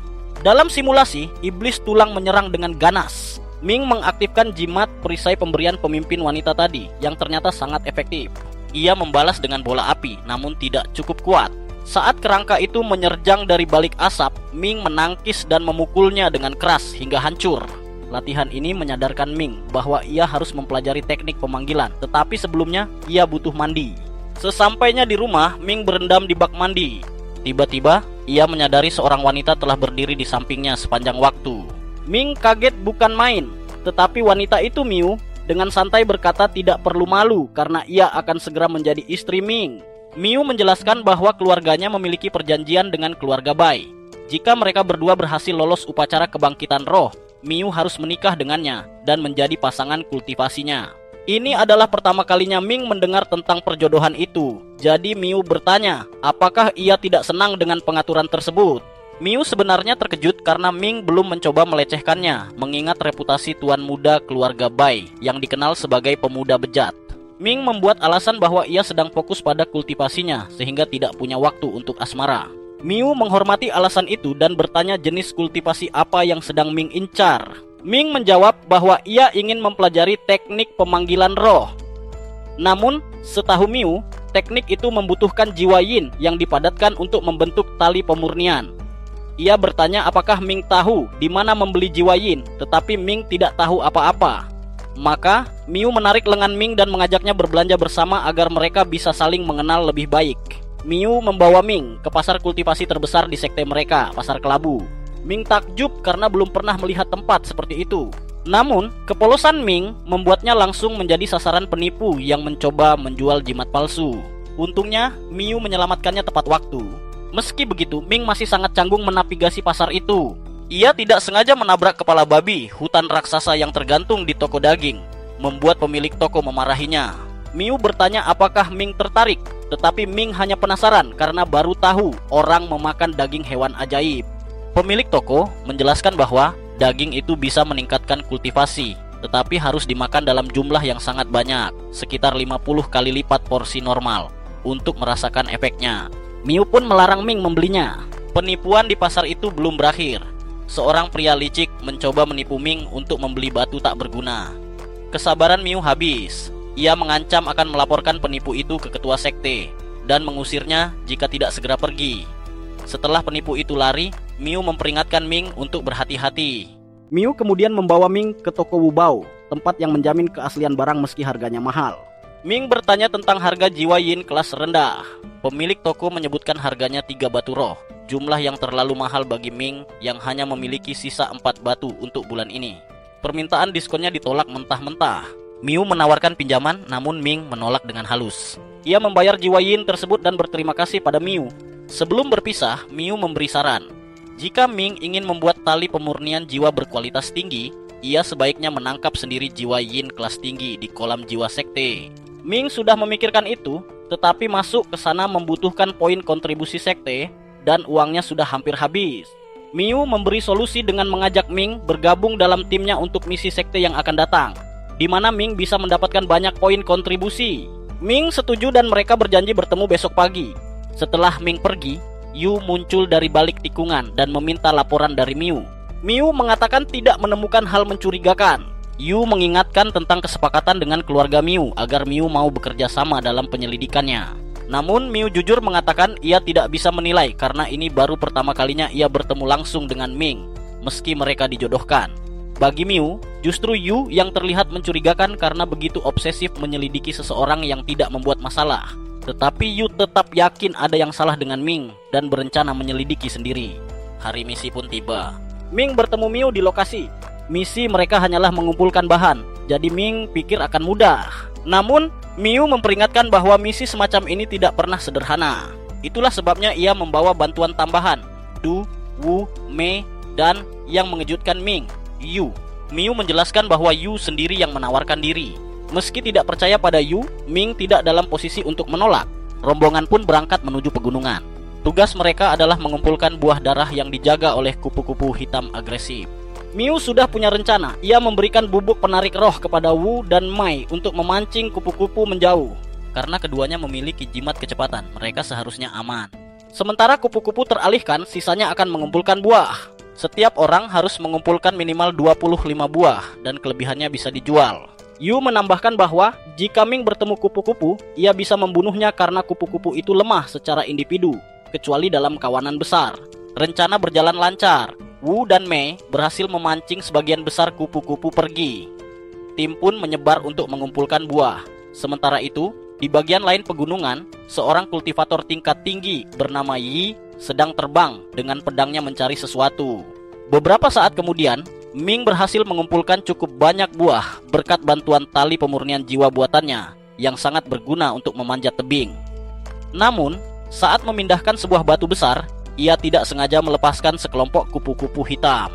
Dalam simulasi, iblis tulang menyerang dengan ganas. Ming mengaktifkan jimat perisai pemberian pemimpin wanita tadi yang ternyata sangat efektif. Ia membalas dengan bola api, namun tidak cukup kuat. Saat kerangka itu menyerjang dari balik asap, Ming menangkis dan memukulnya dengan keras hingga hancur. Latihan ini menyadarkan Ming bahwa ia harus mempelajari teknik pemanggilan, tetapi sebelumnya ia butuh mandi. Sesampainya di rumah, Ming berendam di bak mandi. Tiba-tiba, ia menyadari seorang wanita telah berdiri di sampingnya sepanjang waktu. Ming kaget bukan main, tetapi wanita itu Miu dengan santai berkata tidak perlu malu karena ia akan segera menjadi istri Ming. Miu menjelaskan bahwa keluarganya memiliki perjanjian dengan keluarga Bai. Jika mereka berdua berhasil lolos upacara kebangkitan roh, Miu harus menikah dengannya dan menjadi pasangan kultivasinya. Ini adalah pertama kalinya Ming mendengar tentang perjodohan itu. Jadi Miu bertanya, apakah ia tidak senang dengan pengaturan tersebut? Miu sebenarnya terkejut karena Ming belum mencoba melecehkannya, mengingat reputasi tuan muda keluarga Bai yang dikenal sebagai pemuda bejat. Ming membuat alasan bahwa ia sedang fokus pada kultivasinya sehingga tidak punya waktu untuk asmara. Miu menghormati alasan itu dan bertanya jenis kultivasi apa yang sedang Ming incar. Ming menjawab bahwa ia ingin mempelajari teknik pemanggilan roh. Namun, setahu Miu, teknik itu membutuhkan jiwa yin yang dipadatkan untuk membentuk tali pemurnian. Ia bertanya apakah Ming tahu di mana membeli jiwa yin, tetapi Ming tidak tahu apa-apa. Maka, Miu menarik lengan Ming dan mengajaknya berbelanja bersama agar mereka bisa saling mengenal lebih baik. Miu membawa Ming ke pasar kultivasi terbesar di sekte mereka, Pasar Kelabu. Ming takjub karena belum pernah melihat tempat seperti itu. Namun, kepolosan Ming membuatnya langsung menjadi sasaran penipu yang mencoba menjual jimat palsu. Untungnya, Miu menyelamatkannya tepat waktu. Meski begitu, Ming masih sangat canggung menavigasi pasar itu. Ia tidak sengaja menabrak kepala babi, hutan raksasa yang tergantung di toko daging, membuat pemilik toko memarahinya. Miu bertanya apakah Ming tertarik, tetapi Ming hanya penasaran karena baru tahu orang memakan daging hewan ajaib. Pemilik toko menjelaskan bahwa daging itu bisa meningkatkan kultivasi, tetapi harus dimakan dalam jumlah yang sangat banyak, sekitar 50 kali lipat porsi normal, untuk merasakan efeknya. Miu pun melarang Ming membelinya. Penipuan di pasar itu belum berakhir. Seorang pria licik mencoba menipu Ming untuk membeli batu tak berguna. Kesabaran Miu habis. Ia mengancam akan melaporkan penipu itu ke ketua sekte dan mengusirnya jika tidak segera pergi. Setelah penipu itu lari, Miu memperingatkan Ming untuk berhati-hati. Miu kemudian membawa Ming ke toko Wubao, tempat yang menjamin keaslian barang meski harganya mahal. Ming bertanya tentang harga jiwa yin kelas rendah. Pemilik toko menyebutkan harganya 3 batu roh, jumlah yang terlalu mahal bagi Ming yang hanya memiliki sisa 4 batu untuk bulan ini. Permintaan diskonnya ditolak mentah-mentah. Miu menawarkan pinjaman, namun Ming menolak dengan halus. Ia membayar jiwa yin tersebut dan berterima kasih pada Miu. Sebelum berpisah, Miu memberi saran. Jika Ming ingin membuat tali pemurnian jiwa berkualitas tinggi, ia sebaiknya menangkap sendiri jiwa yin kelas tinggi di kolam jiwa sekte. Ming sudah memikirkan itu, tetapi masuk ke sana membutuhkan poin kontribusi sekte dan uangnya sudah hampir habis. Miu memberi solusi dengan mengajak Ming bergabung dalam timnya untuk misi sekte yang akan datang, di mana Ming bisa mendapatkan banyak poin kontribusi. Ming setuju dan mereka berjanji bertemu besok pagi. Setelah Ming pergi, Yu muncul dari balik tikungan dan meminta laporan dari Miu. Miu mengatakan tidak menemukan hal mencurigakan. Yu mengingatkan tentang kesepakatan dengan keluarga Miu agar Miu mau bekerja sama dalam penyelidikannya. Namun Miu jujur mengatakan ia tidak bisa menilai karena ini baru pertama kalinya ia bertemu langsung dengan Ming, meski mereka dijodohkan. Bagi Miu, justru Yu yang terlihat mencurigakan karena begitu obsesif menyelidiki seseorang yang tidak membuat masalah. Tetapi Yu tetap yakin ada yang salah dengan Ming dan berencana menyelidiki sendiri. Hari misi pun tiba. Ming bertemu Miu di lokasi. Misi mereka hanyalah mengumpulkan bahan, jadi Ming pikir akan mudah. Namun, Miu memperingatkan bahwa misi semacam ini tidak pernah sederhana. Itulah sebabnya ia membawa bantuan tambahan, Du, Wu, Mei, dan yang mengejutkan Ming, Yu. Miu menjelaskan bahwa Yu sendiri yang menawarkan diri. Meski tidak percaya pada Yu, Ming tidak dalam posisi untuk menolak. Rombongan pun berangkat menuju pegunungan. Tugas mereka adalah mengumpulkan buah darah yang dijaga oleh kupu-kupu hitam agresif. Miu sudah punya rencana. Ia memberikan bubuk penarik roh kepada Wu dan Mai untuk memancing kupu-kupu menjauh. Karena keduanya memiliki jimat kecepatan, mereka seharusnya aman. Sementara kupu-kupu teralihkan, sisanya akan mengumpulkan buah. Setiap orang harus mengumpulkan minimal 25 buah dan kelebihannya bisa dijual. Yu menambahkan bahwa jika Ming bertemu kupu-kupu, ia bisa membunuhnya karena kupu-kupu itu lemah secara individu, kecuali dalam kawanan besar. Rencana berjalan lancar. Wu dan Mei berhasil memancing sebagian besar kupu-kupu pergi. Tim pun menyebar untuk mengumpulkan buah. Sementara itu, di bagian lain pegunungan, seorang kultivator tingkat tinggi bernama Yi sedang terbang dengan pedangnya mencari sesuatu. Beberapa saat kemudian, Ming berhasil mengumpulkan cukup banyak buah berkat bantuan tali pemurnian jiwa buatannya yang sangat berguna untuk memanjat tebing. Namun, saat memindahkan sebuah batu besar, ia tidak sengaja melepaskan sekelompok kupu-kupu hitam.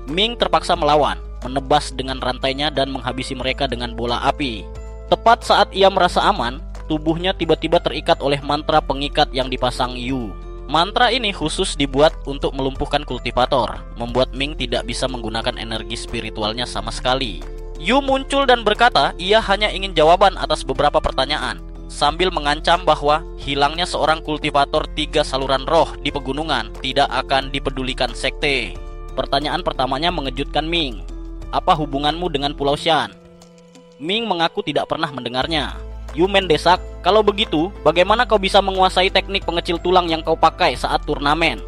Ming terpaksa melawan, menebas dengan rantainya dan menghabisi mereka dengan bola api. Tepat saat ia merasa aman, tubuhnya tiba-tiba terikat oleh mantra pengikat yang dipasang Yu. Mantra ini khusus dibuat untuk melumpuhkan kultivator, membuat Ming tidak bisa menggunakan energi spiritualnya sama sekali. Yu muncul dan berkata ia hanya ingin jawaban atas beberapa pertanyaan, sambil mengancam bahwa hilangnya seorang kultivator 3 saluran roh di pegunungan tidak akan dipedulikan sekte. Pertanyaan pertamanya mengejutkan Ming. Apa hubunganmu dengan Pulau Shan? Ming mengaku tidak pernah mendengarnya. Yu mendesak, kalau begitu, bagaimana kau bisa menguasai teknik pengecil tulang yang kau pakai saat turnamen?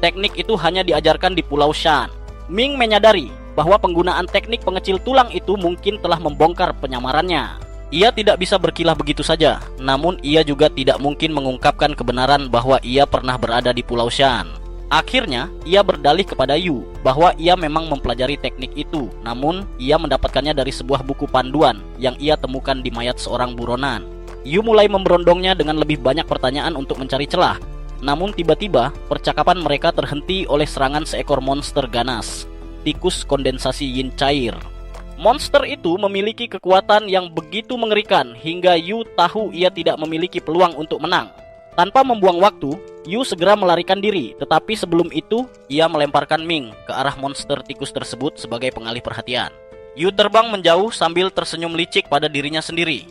Teknik itu hanya diajarkan di Pulau Shan. Ming menyadari bahwa penggunaan teknik pengecil tulang itu mungkin telah membongkar penyamarannya. Ia tidak bisa berkilah begitu saja, namun ia juga tidak mungkin mengungkapkan kebenaran bahwa ia pernah berada di Pulau Shan. Akhirnya, ia berdalih kepada Yu bahwa ia memang mempelajari teknik itu, namun ia mendapatkannya dari sebuah buku panduan yang ia temukan di mayat seorang buronan. Yu mulai memberondongnya dengan lebih banyak pertanyaan untuk mencari celah. Namun tiba-tiba, percakapan mereka terhenti oleh serangan seekor monster ganas, tikus kondensasi yin cair. Monster itu memiliki kekuatan yang begitu mengerikan hingga Yu tahu ia tidak memiliki peluang untuk menang. Tanpa membuang waktu, Yu segera melarikan diri, tetapi sebelum itu, ia melemparkan Ming ke arah monster tikus tersebut sebagai pengalih perhatian. Yu terbang menjauh sambil tersenyum licik pada dirinya sendiri.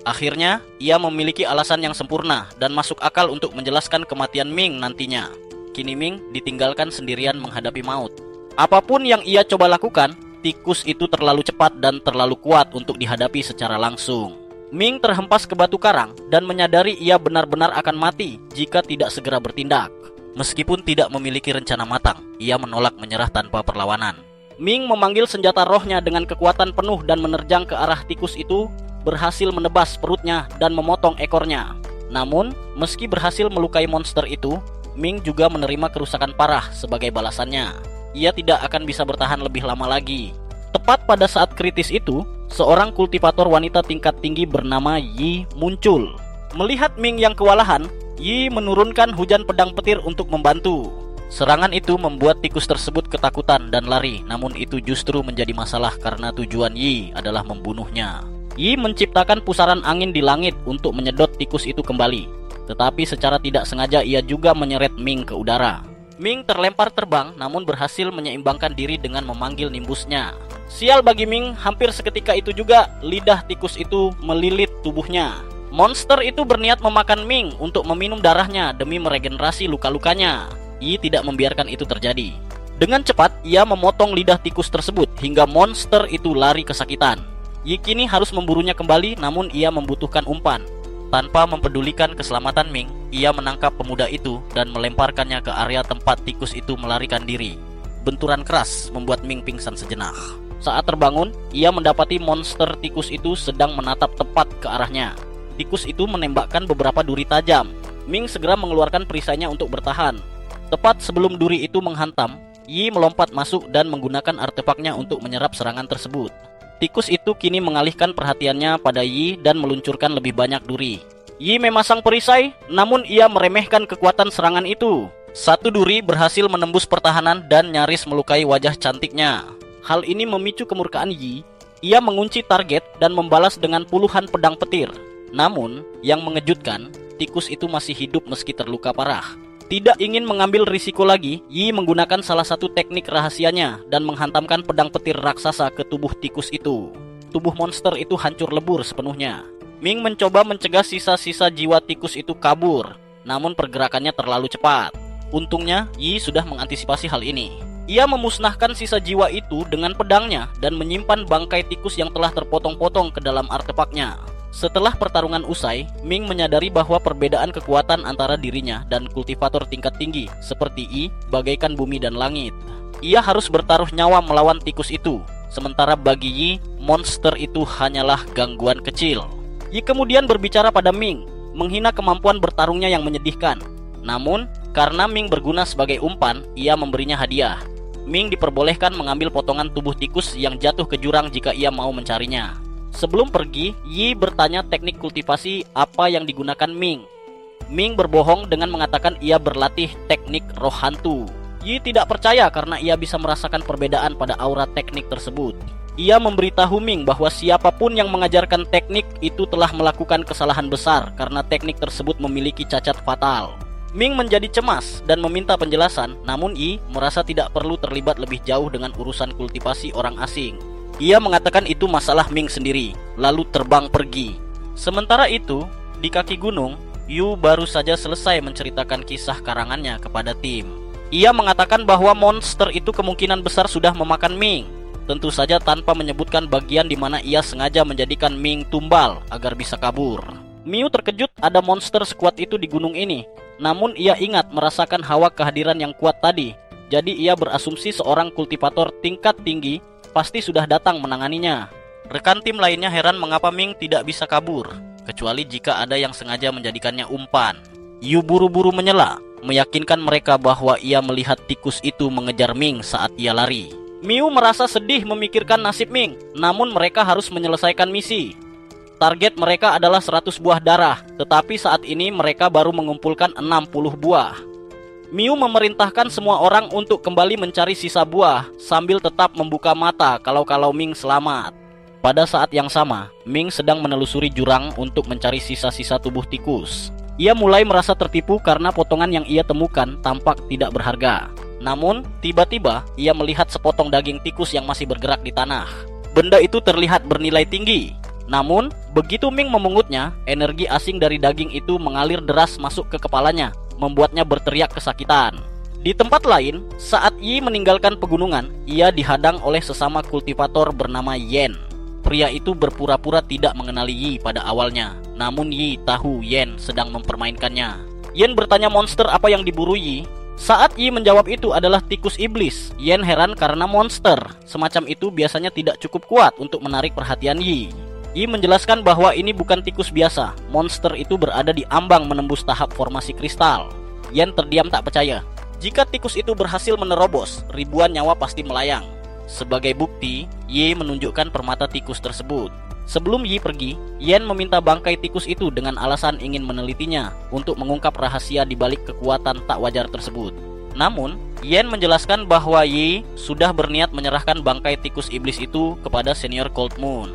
Akhirnya, ia memiliki alasan yang sempurna dan masuk akal untuk menjelaskan kematian Ming nantinya. Kini Ming ditinggalkan sendirian menghadapi maut. Apapun yang ia coba lakukan, tikus itu terlalu cepat dan terlalu kuat untuk dihadapi secara langsung. Ming terhempas ke batu karang dan menyadari ia benar-benar akan mati jika tidak segera bertindak. Meskipun tidak memiliki rencana matang, ia menolak menyerah tanpa perlawanan. Ming memanggil senjata rohnya dengan kekuatan penuh dan menerjang ke arah tikus itu, berhasil menebas perutnya dan memotong ekornya. Namun, meski berhasil melukai monster itu, Ming juga menerima kerusakan parah sebagai balasannya. Ia tidak akan bisa bertahan lebih lama lagi. Tepat pada saat kritis itu, seorang kultivator wanita tingkat tinggi bernama Yi muncul. Melihat Ming yang kewalahan, Yi menurunkan hujan pedang petir untuk membantu. Serangan itu membuat tikus tersebut ketakutan dan lari, namun itu justru menjadi masalah karena tujuan Yi adalah membunuhnya. Yi menciptakan pusaran angin di langit untuk menyedot tikus itu kembali, tetapi secara tidak sengaja ia juga menyeret Ming ke udara. Ming terlempar terbang namun berhasil menyeimbangkan diri dengan memanggil nimbusnya. Sial bagi Ming, hampir seketika itu juga lidah tikus itu melilit tubuhnya. Monster itu berniat memakan Ming untuk meminum darahnya demi meregenerasi luka-lukanya. Yi tidak membiarkan itu terjadi. Dengan cepat, ia memotong lidah tikus tersebut hingga monster itu lari kesakitan. Yi kini harus memburunya kembali, namun ia membutuhkan umpan. Tanpa mempedulikan keselamatan Ming, ia menangkap pemuda itu dan melemparkannya ke area tempat tikus itu melarikan diri. Benturan keras membuat Ming pingsan sejenak. Saat terbangun, ia mendapati monster tikus itu sedang menatap tepat ke arahnya. Tikus itu menembakkan beberapa duri tajam. Ming segera mengeluarkan perisainya untuk bertahan. Tepat sebelum duri itu menghantam, Yi melompat masuk dan menggunakan artefaknya untuk menyerap serangan tersebut. Tikus itu kini mengalihkan perhatiannya pada Yi dan meluncurkan lebih banyak duri. Yi memasang perisai, namun ia meremehkan kekuatan serangan itu. Satu duri berhasil menembus pertahanan dan nyaris melukai wajah cantiknya. Hal ini memicu kemurkaan Yi. Ia mengunci target dan membalas dengan puluhan pedang petir. Namun, yang mengejutkan, tikus itu masih hidup meski terluka parah. Tidak ingin mengambil risiko lagi, Yi menggunakan salah satu teknik rahasianya dan menghantamkan pedang petir raksasa ke tubuh tikus itu. Tubuh monster itu hancur lebur sepenuhnya. Ming mencoba mencegah sisa-sisa jiwa tikus itu kabur, namun pergerakannya terlalu cepat. Untungnya, Yi sudah mengantisipasi hal ini. Ia memusnahkan sisa jiwa itu dengan pedangnya dan menyimpan bangkai tikus yang telah terpotong-potong ke dalam artefaknya. Setelah pertarungan usai, Ming menyadari bahwa perbedaan kekuatan antara dirinya dan kultivator tingkat tinggi seperti Yi bagaikan bumi dan langit. Ia harus bertaruh nyawa melawan tikus itu, sementara bagi Yi, monster itu hanyalah gangguan kecil. Yi kemudian berbicara pada Ming, menghina kemampuan bertarungnya yang menyedihkan. Namun, karena Ming berguna sebagai umpan, ia memberinya hadiah. Ming diperbolehkan mengambil potongan tubuh tikus yang jatuh ke jurang jika ia mau mencarinya. Sebelum pergi, Yi bertanya teknik kultivasi apa yang digunakan Ming. Ming berbohong dengan mengatakan ia berlatih teknik roh hantu. Yi tidak percaya karena ia bisa merasakan perbedaan pada aura teknik tersebut. Ia memberitahu Ming bahwa siapapun yang mengajarkan teknik itu telah melakukan kesalahan besar karena teknik tersebut memiliki cacat fatal. Ming menjadi cemas dan meminta penjelasan, namun Yi merasa tidak perlu terlibat lebih jauh dengan urusan kultivasi orang asing. Ia mengatakan itu masalah Ming sendiri, lalu terbang pergi. Sementara itu, di kaki gunung, Yu baru saja selesai menceritakan kisah karangannya kepada tim. Ia mengatakan bahwa monster itu kemungkinan besar sudah memakan Ming, tentu saja tanpa menyebutkan bagian di mana ia sengaja menjadikan Ming tumbal agar bisa kabur. Miu terkejut ada monster sekuat itu di gunung ini, namun ia ingat merasakan hawa kehadiran yang kuat tadi. Jadi ia berasumsi seorang kultivator tingkat tinggi pasti sudah datang menanganinya. Rekan tim lainnya heran mengapa Ming tidak bisa kabur, kecuali jika ada yang sengaja menjadikannya umpan. Yu buru-buru menyela, meyakinkan mereka bahwa ia melihat tikus itu mengejar Ming saat ia lari. Miu merasa sedih memikirkan nasib Ming, namun mereka harus menyelesaikan misi. Target mereka adalah 100 buah darah, tetapi saat ini mereka baru mengumpulkan 60 buah. Miu memerintahkan semua orang untuk kembali mencari sisa buah sambil tetap membuka mata kalau Ming selamat. Pada saat yang sama, Ming sedang menelusuri jurang untuk mencari sisa-sisa tubuh tikus. Ia mulai merasa tertipu karena potongan yang ia temukan tampak tidak berharga. Namun, tiba-tiba ia melihat sepotong daging tikus yang masih bergerak di tanah. Benda itu terlihat bernilai tinggi. Namun, begitu Ming memungutnya, energi asing dari daging itu mengalir deras masuk ke kepalanya, membuatnya berteriak kesakitan. Di tempat lain, saat Yi meninggalkan pegunungan, ia dihadang oleh sesama kultivator bernama Yen. Pria itu berpura-pura tidak mengenali Yi pada awalnya, namun Yi tahu Yen sedang mempermainkannya. Yen bertanya monster apa yang diburu Yi. Saat Yi menjawab itu adalah tikus iblis, Yen heran karena monster semacam itu biasanya tidak cukup kuat untuk menarik perhatian Yi. Yi menjelaskan bahwa ini bukan tikus biasa, monster itu berada di ambang menembus tahap formasi kristal. Yen terdiam tak percaya. Jika tikus itu berhasil menerobos, ribuan nyawa pasti melayang. Sebagai bukti, Yi menunjukkan permata tikus tersebut. Sebelum Yi pergi, Yen meminta bangkai tikus itu dengan alasan ingin menelitinya untuk mengungkap rahasia di balik kekuatan tak wajar tersebut. Namun, Yen menjelaskan bahwa Yi sudah berniat menyerahkan bangkai tikus iblis itu kepada senior Cold Moon.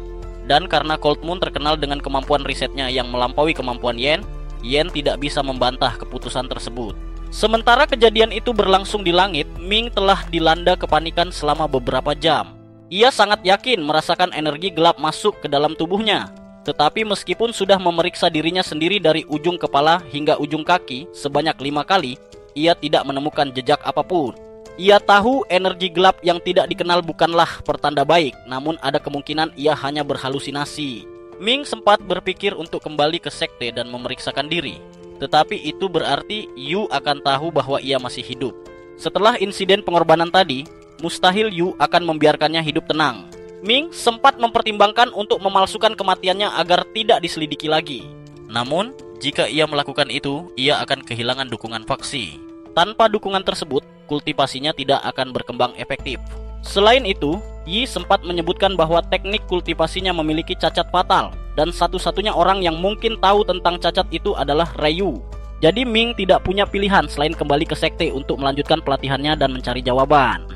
Dan karena Cold Moon terkenal dengan kemampuan risetnya yang melampaui kemampuan Yen, Yen tidak bisa membantah keputusan tersebut. Sementara kejadian itu berlangsung di langit, Ming telah dilanda kepanikan selama beberapa jam. Ia sangat yakin merasakan energi gelap masuk ke dalam tubuhnya. Tetapi meskipun sudah memeriksa dirinya sendiri dari ujung kepala hingga ujung kaki sebanyak 5 kali, ia tidak menemukan jejak apapun. Ia tahu energi gelap yang tidak dikenal bukanlah pertanda baik, namun ada kemungkinan ia hanya berhalusinasi. Ming sempat berpikir untuk kembali ke sekte dan memeriksakan diri. Tetapi itu berarti Yu akan tahu bahwa ia masih hidup. Setelah insiden pengorbanan tadi, mustahil Yu akan membiarkannya hidup tenang. Ming sempat mempertimbangkan untuk memalsukan kematiannya agar tidak diselidiki lagi. Namun, jika ia melakukan itu, ia akan kehilangan dukungan faksi. Tanpa dukungan tersebut, kultivasinya tidak akan berkembang efektif. Selain itu, Yi sempat menyebutkan bahwa teknik kultivasinya memiliki cacat fatal, dan satu-satunya orang yang mungkin tahu tentang cacat itu adalah Ryu. Jadi Ming tidak punya pilihan selain kembali ke sekte untuk melanjutkan pelatihannya dan mencari jawaban.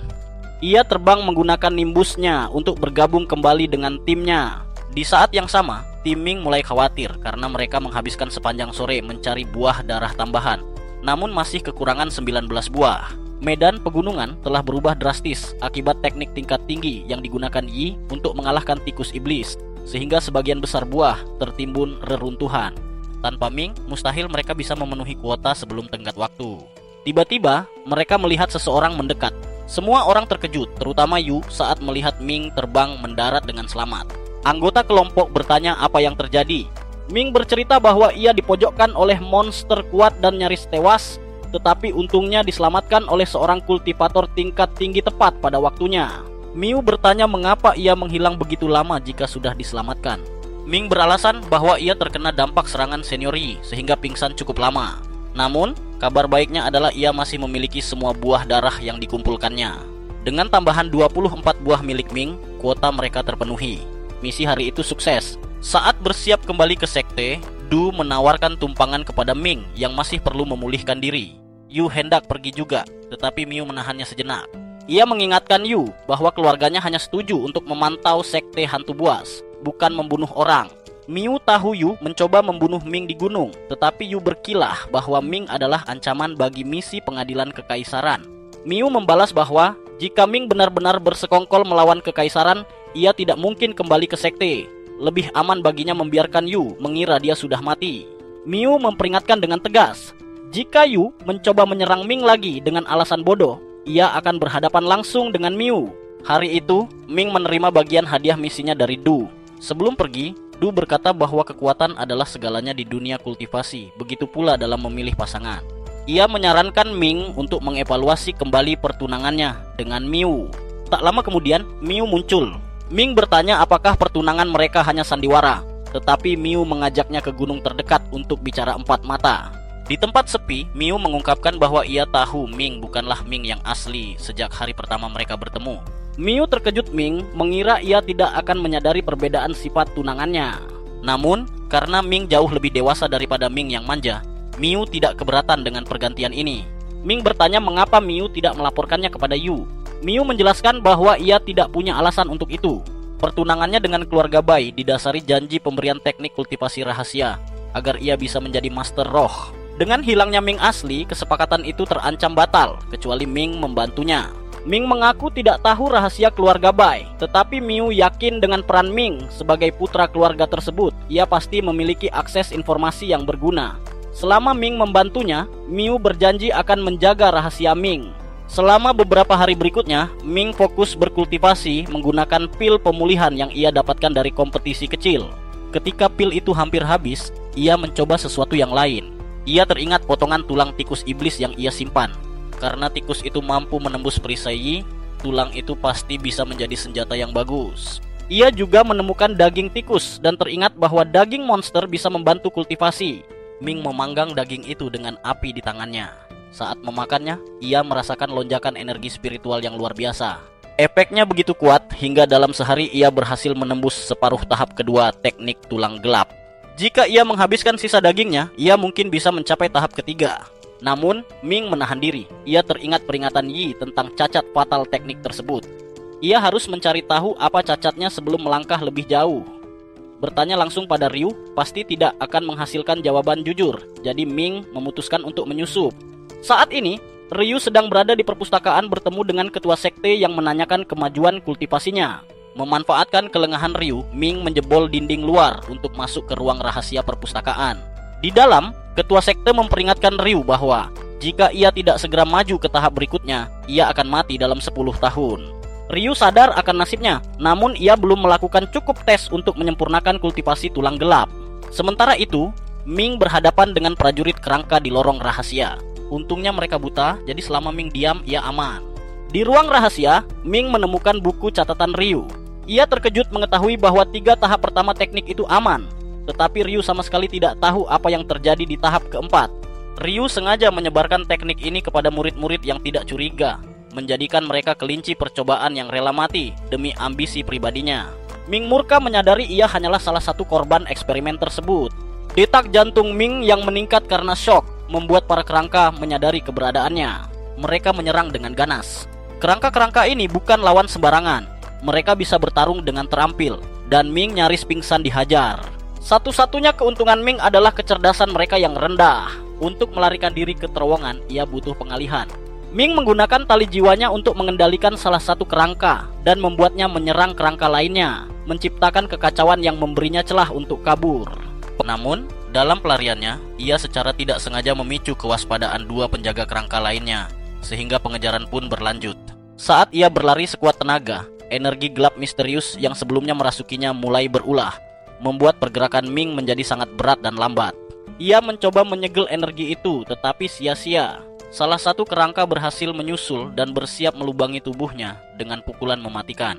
Ia terbang menggunakan nimbusnya untuk bergabung kembali dengan timnya. Di saat yang sama, tim Ming mulai khawatir karena mereka menghabiskan sepanjang sore mencari buah darah tambahan, namun masih kekurangan 19 buah. Medan pegunungan telah berubah drastis akibat teknik tingkat tinggi yang digunakan Yi untuk mengalahkan tikus iblis, sehingga sebagian besar buah tertimbun reruntuhan. Tanpa Ming, mustahil mereka bisa memenuhi kuota sebelum tenggat waktu. Tiba-tiba, mereka melihat seseorang mendekat. Semua orang terkejut, terutama Yu saat melihat Ming terbang mendarat dengan selamat. Anggota kelompok bertanya apa yang terjadi. Ming bercerita bahwa ia dipojokkan oleh monster kuat dan nyaris tewas, tetapi untungnya diselamatkan oleh seorang kultivator tingkat tinggi tepat pada waktunya. Miu bertanya mengapa ia menghilang begitu lama jika sudah diselamatkan. Ming beralasan bahwa ia terkena dampak serangan senior Yi sehingga pingsan cukup lama. Namun, kabar baiknya adalah ia masih memiliki semua buah darah yang dikumpulkannya. Dengan tambahan 24 buah milik Ming, kuota mereka terpenuhi. Misi hari itu sukses. Saat bersiap kembali ke sekte, Du menawarkan tumpangan kepada Ming yang masih perlu memulihkan diri. Yu hendak pergi juga, tetapi Miu menahannya sejenak. Ia mengingatkan Yu bahwa keluarganya hanya setuju untuk memantau sekte hantu buas, bukan membunuh orang. Miu tahu Yu mencoba membunuh Ming di gunung, tetapi Yu berkilah bahwa Ming adalah ancaman bagi misi pengadilan kekaisaran. Miu membalas bahwa jika Ming benar-benar bersekongkol melawan kekaisaran, ia tidak mungkin kembali ke sekte. Lebih aman baginya membiarkan Yu mengira dia sudah mati. Miu memperingatkan dengan tegas, jika Yu mencoba menyerang Ming lagi dengan alasan bodoh, ia akan berhadapan langsung dengan Miu. Hari itu, Ming menerima bagian hadiah misinya dari Du. Sebelum pergi, Du berkata bahwa kekuatan adalah segalanya di dunia kultivasi, begitu pula dalam memilih pasangan. Ia menyarankan Ming untuk mengevaluasi kembali pertunangannya dengan Miu. Tak lama kemudian, Miu muncul. Ming bertanya apakah pertunangan mereka hanya sandiwara, tetapi Miu mengajaknya ke gunung terdekat untuk bicara empat mata. Di tempat sepi, Miu mengungkapkan bahwa ia tahu Ming bukanlah Ming yang asli sejak hari pertama mereka bertemu. Miu terkejut Ming mengira ia tidak akan menyadari perbedaan sifat tunangannya. Namun, karena Ming jauh lebih dewasa daripada Ming yang manja, Miu tidak keberatan dengan pergantian ini. Ming bertanya mengapa Miu tidak melaporkannya kepada Yu. Miu menjelaskan bahwa ia tidak punya alasan untuk itu. Pertunangannya dengan keluarga Bai didasari janji pemberian teknik kultivasi rahasia agar ia bisa menjadi master roh. Dengan hilangnya Ming asli, kesepakatan itu terancam batal, kecuali Ming membantunya. Ming mengaku tidak tahu rahasia keluarga Bai, tetapi Miu yakin dengan peran Ming sebagai putra keluarga tersebut, ia pasti memiliki akses informasi yang berguna. Selama Ming membantunya, Miu berjanji akan menjaga rahasia Ming. Selama beberapa hari berikutnya, Ming fokus berkultivasi menggunakan pil pemulihan yang ia dapatkan dari kompetisi kecil. Ketika pil itu hampir habis, ia mencoba sesuatu yang lain. Ia teringat potongan tulang tikus iblis yang ia simpan. Karena tikus itu mampu menembus perisai Yi, tulang itu pasti bisa menjadi senjata yang bagus. Ia juga menemukan daging tikus dan teringat bahwa daging monster bisa membantu kultivasi. Ming memanggang daging itu dengan api di tangannya. Saat memakannya, ia merasakan lonjakan energi spiritual yang luar biasa. Efeknya begitu kuat hingga dalam sehari ia berhasil menembus separuh tahap kedua teknik tulang gelap. Jika ia menghabiskan sisa dagingnya, ia mungkin bisa mencapai tahap ketiga. Namun, Ming menahan diri. Ia teringat peringatan Yi tentang cacat fatal teknik tersebut. Ia harus mencari tahu apa cacatnya sebelum melangkah lebih jauh. Bertanya langsung pada Ryu pasti tidak akan menghasilkan jawaban jujur. Jadi Ming memutuskan untuk menyusup. Saat ini, Ryu sedang berada di perpustakaan bertemu dengan ketua sekte yang menanyakan kemajuan kultivasinya. Memanfaatkan kelengahan Ryu, Ming menjebol dinding luar untuk masuk ke ruang rahasia perpustakaan. Di dalam, ketua sekte memperingatkan Ryu bahwa jika ia tidak segera maju ke tahap berikutnya, ia akan mati dalam 10 tahun. Ryu sadar akan nasibnya, namun ia belum melakukan cukup tes untuk menyempurnakan kultivasi tulang gelap. Sementara itu, Ming berhadapan dengan prajurit kerangka di lorong rahasia. Untungnya mereka buta, jadi selama Ming diam, ia aman. Di ruang rahasia, Ming menemukan buku catatan Ryu. Ia terkejut mengetahui bahwa 3 tahap pertama teknik itu aman. Tetapi Ryu sama sekali tidak tahu apa yang terjadi di tahap keempat. Ryu sengaja menyebarkan teknik ini kepada murid-murid yang tidak curiga, menjadikan mereka kelinci percobaan yang rela mati demi ambisi pribadinya. Ming murka menyadari ia hanyalah salah satu korban eksperimen tersebut. Detak jantung Ming yang meningkat karena shock membuat para kerangka menyadari keberadaannya. Mereka menyerang dengan ganas. Kerangka-kerangka ini bukan lawan sembarangan. Mereka bisa bertarung dengan terampil, dan Ming nyaris pingsan dihajar. Satu-satunya keuntungan Ming adalah kecerdasan mereka yang rendah. Untuk melarikan diri ke terowongan, ia butuh pengalihan. Ming menggunakan tali jiwanya untuk mengendalikan salah satu kerangka dan membuatnya menyerang kerangka lainnya, menciptakan kekacauan yang memberinya celah untuk kabur. Namun, dalam pelariannya, ia secara tidak sengaja memicu kewaspadaan 2 penjaga kerangka lainnya, sehingga pengejaran pun berlanjut. Saat ia berlari sekuat tenaga, energi gelap misterius yang sebelumnya merasukinya mulai berulah, membuat pergerakan Ming menjadi sangat berat dan lambat. Ia mencoba menyegel energi itu, tetapi sia-sia. Salah satu kerangka berhasil menyusul dan bersiap melubangi tubuhnya dengan pukulan mematikan.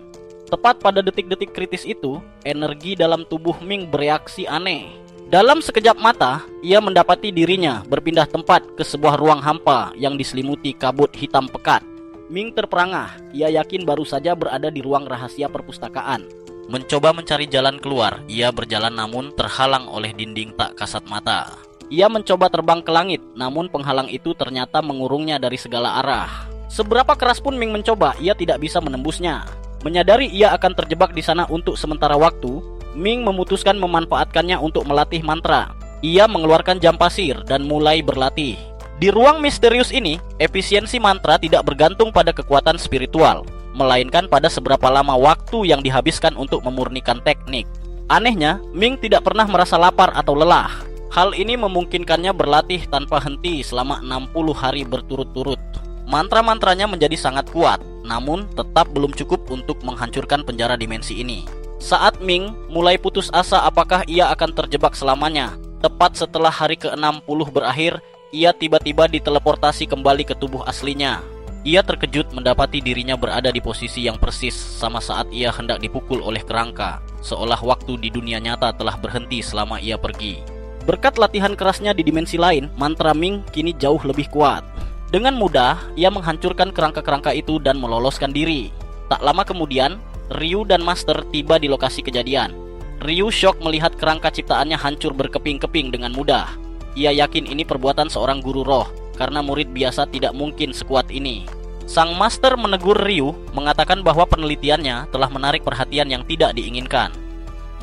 Tepat pada detik-detik kritis itu, energi dalam tubuh Ming bereaksi aneh. Dalam sekejap mata, ia mendapati dirinya berpindah tempat ke sebuah ruang hampa yang diselimuti kabut hitam pekat. Ming terperangah, ia yakin baru saja berada di ruang rahasia perpustakaan. Mencoba mencari jalan keluar, ia berjalan namun terhalang oleh dinding tak kasat mata. Ia mencoba terbang ke langit, namun penghalang itu ternyata mengurungnya dari segala arah. Seberapa keras pun Ming mencoba, ia tidak bisa menembusnya. Menyadari ia akan terjebak di sana untuk sementara waktu, Ming memutuskan memanfaatkannya untuk melatih mantra. Ia mengeluarkan jam pasir dan mulai berlatih. Di ruang misterius ini, efisiensi mantra tidak bergantung pada kekuatan spiritual, melainkan pada seberapa lama waktu yang dihabiskan untuk memurnikan teknik. Anehnya, Ming tidak pernah merasa lapar atau lelah. Hal ini memungkinkannya berlatih tanpa henti selama 60 hari berturut-turut. Mantra-mantranya menjadi sangat kuat, namun tetap belum cukup untuk menghancurkan penjara dimensi ini. Saat Ming mulai putus asa apakah ia akan terjebak selamanya, tepat setelah hari ke-60 berakhir, ia tiba-tiba diteleportasi kembali ke tubuh aslinya. Ia terkejut mendapati dirinya berada di posisi yang persis sama saat ia hendak dipukul oleh kerangka, seolah waktu di dunia nyata telah berhenti selama ia pergi. Berkat latihan kerasnya di dimensi lain, mantra Ming kini jauh lebih kuat. Dengan mudah, ia menghancurkan kerangka-kerangka itu dan meloloskan diri. Tak lama kemudian, Ryu dan Master tiba di lokasi kejadian. Ryu syok melihat kerangka ciptaannya hancur berkeping-keping dengan mudah. Ia yakin ini perbuatan seorang guru roh, karena murid biasa tidak mungkin sekuat ini. Sang Master menegur Ryu, mengatakan bahwa penelitiannya telah menarik perhatian yang tidak diinginkan.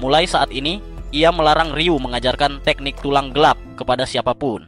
Mulai saat ini, ia melarang Ryu mengajarkan teknik tulang gelap kepada siapapun.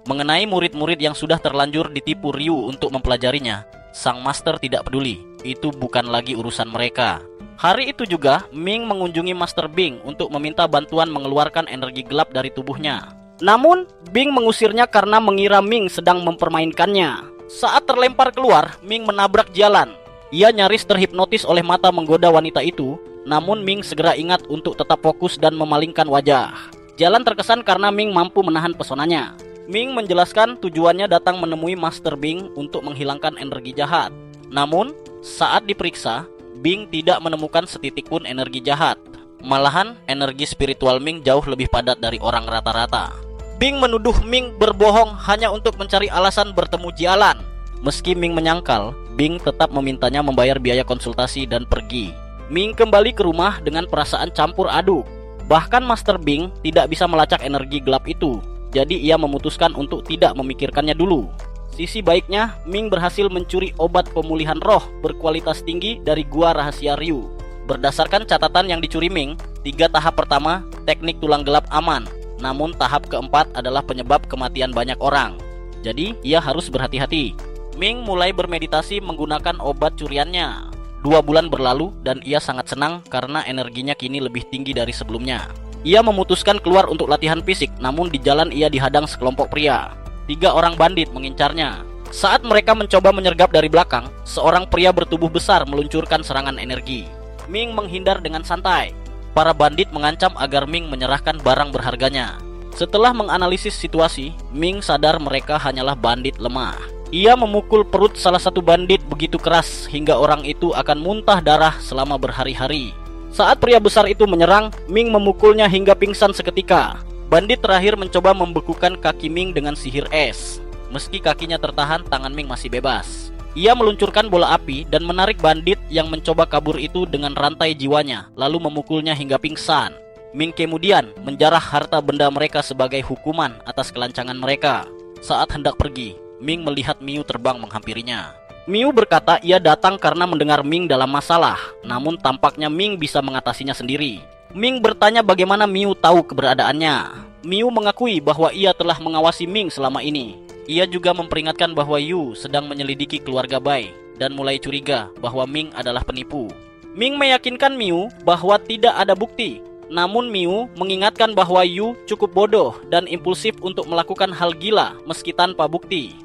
Mengenai murid-murid yang sudah terlanjur ditipu Ryu untuk mempelajarinya, sang Master tidak peduli. Itu bukan lagi urusan mereka. Hari itu juga, Ming mengunjungi Master Bing untuk meminta bantuan mengeluarkan energi gelap dari tubuhnya. Namun, Bing mengusirnya karena mengira Ming sedang mempermainkannya. Saat terlempar keluar, Ming menabrak Jialan. Ia nyaris terhipnotis oleh mata menggoda wanita itu, namun Ming segera ingat untuk tetap fokus dan memalingkan wajah. Jialan terkesan karena Ming mampu menahan pesonanya. Ming menjelaskan tujuannya datang menemui Master Bing untuk menghilangkan energi jahat. Namun, saat diperiksa, Bing tidak menemukan setitik pun energi jahat. Malahan, energi spiritual Ming jauh lebih padat dari orang rata-rata. Bing menuduh Ming berbohong hanya untuk mencari alasan bertemu Jialan. Meski Ming menyangkal, Bing tetap memintanya membayar biaya konsultasi dan pergi. Ming kembali ke rumah dengan perasaan campur aduk. Bahkan Master Bing tidak bisa melacak energi gelap itu, jadi ia memutuskan untuk tidak memikirkannya dulu. Sisi baiknya, Ming berhasil mencuri obat pemulihan roh berkualitas tinggi dari gua rahasia Ryu. Berdasarkan catatan yang dicuri Ming, 3 tahap pertama, teknik tulang gelap aman. Namun tahap keempat adalah penyebab kematian banyak orang. Jadi, ia harus berhati-hati. Ming mulai bermeditasi menggunakan obat curiannya. 2 bulan berlalu dan ia sangat senang karena energinya kini lebih tinggi dari sebelumnya. Ia memutuskan keluar untuk latihan fisik, namun di jalan ia dihadang sekelompok pria. 3 orang bandit mengincarnya. Saat mereka mencoba menyergap dari belakang, seorang pria bertubuh besar meluncurkan serangan energi. Ming menghindar dengan santai. Para bandit mengancam agar Ming menyerahkan barang berharganya. Setelah menganalisis situasi, Ming sadar mereka hanyalah bandit lemah. Ia memukul perut salah satu bandit begitu keras hingga orang itu akan muntah darah selama berhari-hari. Saat pria besar itu menyerang, Ming memukulnya hingga pingsan seketika. Bandit terakhir mencoba membekukan kaki Ming dengan sihir es. Meski kakinya tertahan, tangan Ming masih bebas. Ia meluncurkan bola api dan menarik bandit yang mencoba kabur itu dengan rantai jiwanya, lalu memukulnya hingga pingsan. Ming kemudian menjarah harta benda mereka sebagai hukuman atas kelancangan mereka. Saat hendak pergi, Ming melihat Miu terbang menghampirinya. Miu berkata ia datang karena mendengar Ming dalam masalah, namun tampaknya Ming bisa mengatasinya sendiri. Ming bertanya bagaimana Miu tahu keberadaannya. Miu mengakui bahwa ia telah mengawasi Ming selama ini. Ia juga memperingatkan bahwa Yu sedang menyelidiki keluarga Bai dan mulai curiga bahwa Ming adalah penipu. Ming meyakinkan Miu bahwa tidak ada bukti. Namun Miu mengingatkan bahwa Yu cukup bodoh dan impulsif untuk melakukan hal gila meski tanpa bukti.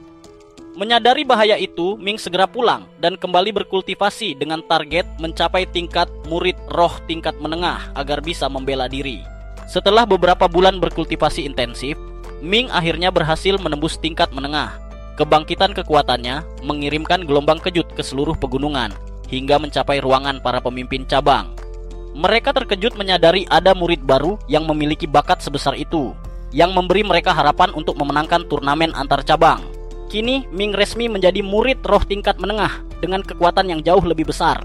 Menyadari bahaya itu, Ming segera pulang dan kembali berkultivasi dengan target mencapai tingkat murid roh tingkat menengah agar bisa membela diri. Setelah beberapa bulan berkultivasi intensif, Ming akhirnya berhasil menembus tingkat menengah. Kebangkitan kekuatannya mengirimkan gelombang kejut ke seluruh pegunungan hingga mencapai ruangan para pemimpin cabang. Mereka terkejut menyadari ada murid baru yang memiliki bakat sebesar itu, yang memberi mereka harapan untuk memenangkan turnamen antar cabang. Kini Ming resmi menjadi murid roh tingkat menengah dengan kekuatan yang jauh lebih besar.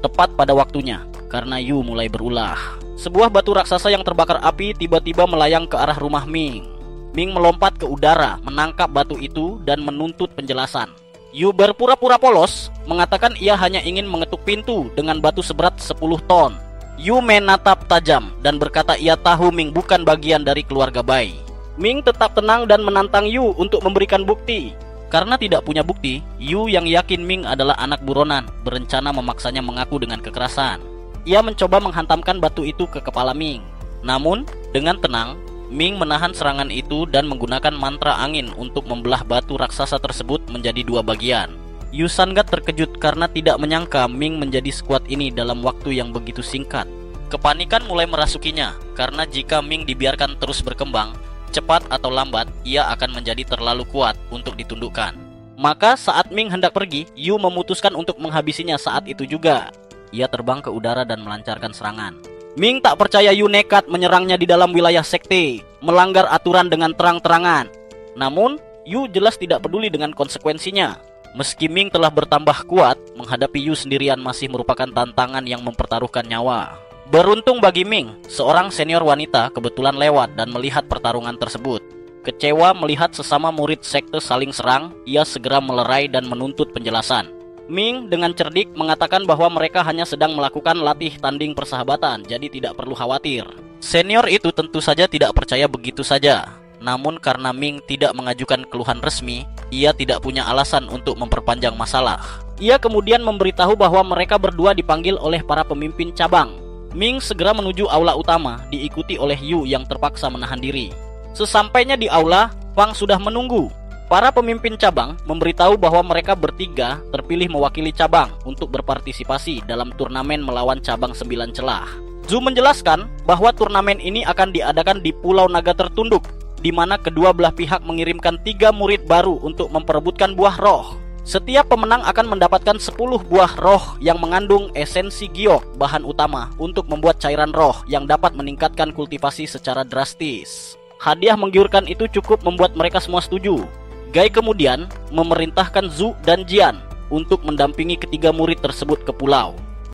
Tepat pada waktunya, karena Yu mulai berulah. Sebuah batu raksasa yang terbakar api tiba-tiba melayang ke arah rumah Ming. Ming melompat ke udara, menangkap batu itu dan menuntut penjelasan. Yu berpura-pura polos, mengatakan ia hanya ingin mengetuk pintu dengan batu seberat 10 ton. Yu menatap tajam dan berkata ia tahu Ming bukan bagian dari keluarga Bai. Ming tetap tenang dan menantang Yu untuk memberikan bukti. Karena tidak punya bukti, Yu yang yakin Ming adalah anak buronan berencana memaksanya mengaku dengan kekerasan. Ia mencoba menghantamkan batu itu ke kepala Ming. Namun, dengan tenang, Ming menahan serangan itu dan menggunakan mantra angin untuk membelah batu raksasa tersebut menjadi 2 bagian. Yu Sangat terkejut karena tidak menyangka Ming menjadi sekuat ini dalam waktu yang begitu singkat. Kepanikan mulai merasukinya karena jika Ming dibiarkan terus berkembang, cepat atau lambat ia akan menjadi terlalu kuat untuk ditundukkan. Maka saat Ming hendak pergi, Yu memutuskan untuk menghabisinya saat itu juga. Ia terbang ke udara dan melancarkan serangan. Ming tak percaya Yu nekat menyerangnya di dalam wilayah sekte, melanggar aturan dengan terang-terangan. Namun, Yu jelas tidak peduli dengan konsekuensinya. Meski Ming telah bertambah kuat, menghadapi Yu sendirian masih merupakan tantangan yang mempertaruhkan nyawa. Beruntung bagi Ming, seorang senior wanita kebetulan lewat dan melihat pertarungan tersebut. Kecewa melihat sesama murid sekte saling serang, ia segera melerai dan menuntut penjelasan. Ming dengan cerdik mengatakan bahwa mereka hanya sedang melakukan latih tanding persahabatan, jadi tidak perlu khawatir. Senior itu tentu saja tidak percaya begitu saja. Namun karena Ming tidak mengajukan keluhan resmi, ia tidak punya alasan untuk memperpanjang masalah. Ia kemudian memberitahu bahwa mereka berdua dipanggil oleh para pemimpin cabang. Ming segera menuju aula utama, diikuti oleh Yu yang terpaksa menahan diri. Sesampainya di aula, Fang sudah menunggu. Para pemimpin cabang memberitahu bahwa mereka bertiga terpilih mewakili cabang untuk berpartisipasi dalam turnamen melawan cabang 9 celah. Zhu menjelaskan bahwa turnamen ini akan diadakan di Pulau Naga Tertunduk, di mana kedua belah pihak mengirimkan 3 murid baru untuk memperebutkan buah roh. Setiap pemenang akan mendapatkan 10 buah roh yang mengandung esensi giok, bahan utama untuk membuat cairan roh yang dapat meningkatkan kultivasi secara drastis. Hadiah menggiurkan itu cukup membuat mereka semua setuju. Gai kemudian memerintahkan Zhu dan Jian untuk mendampingi ketiga murid tersebut ke pulau.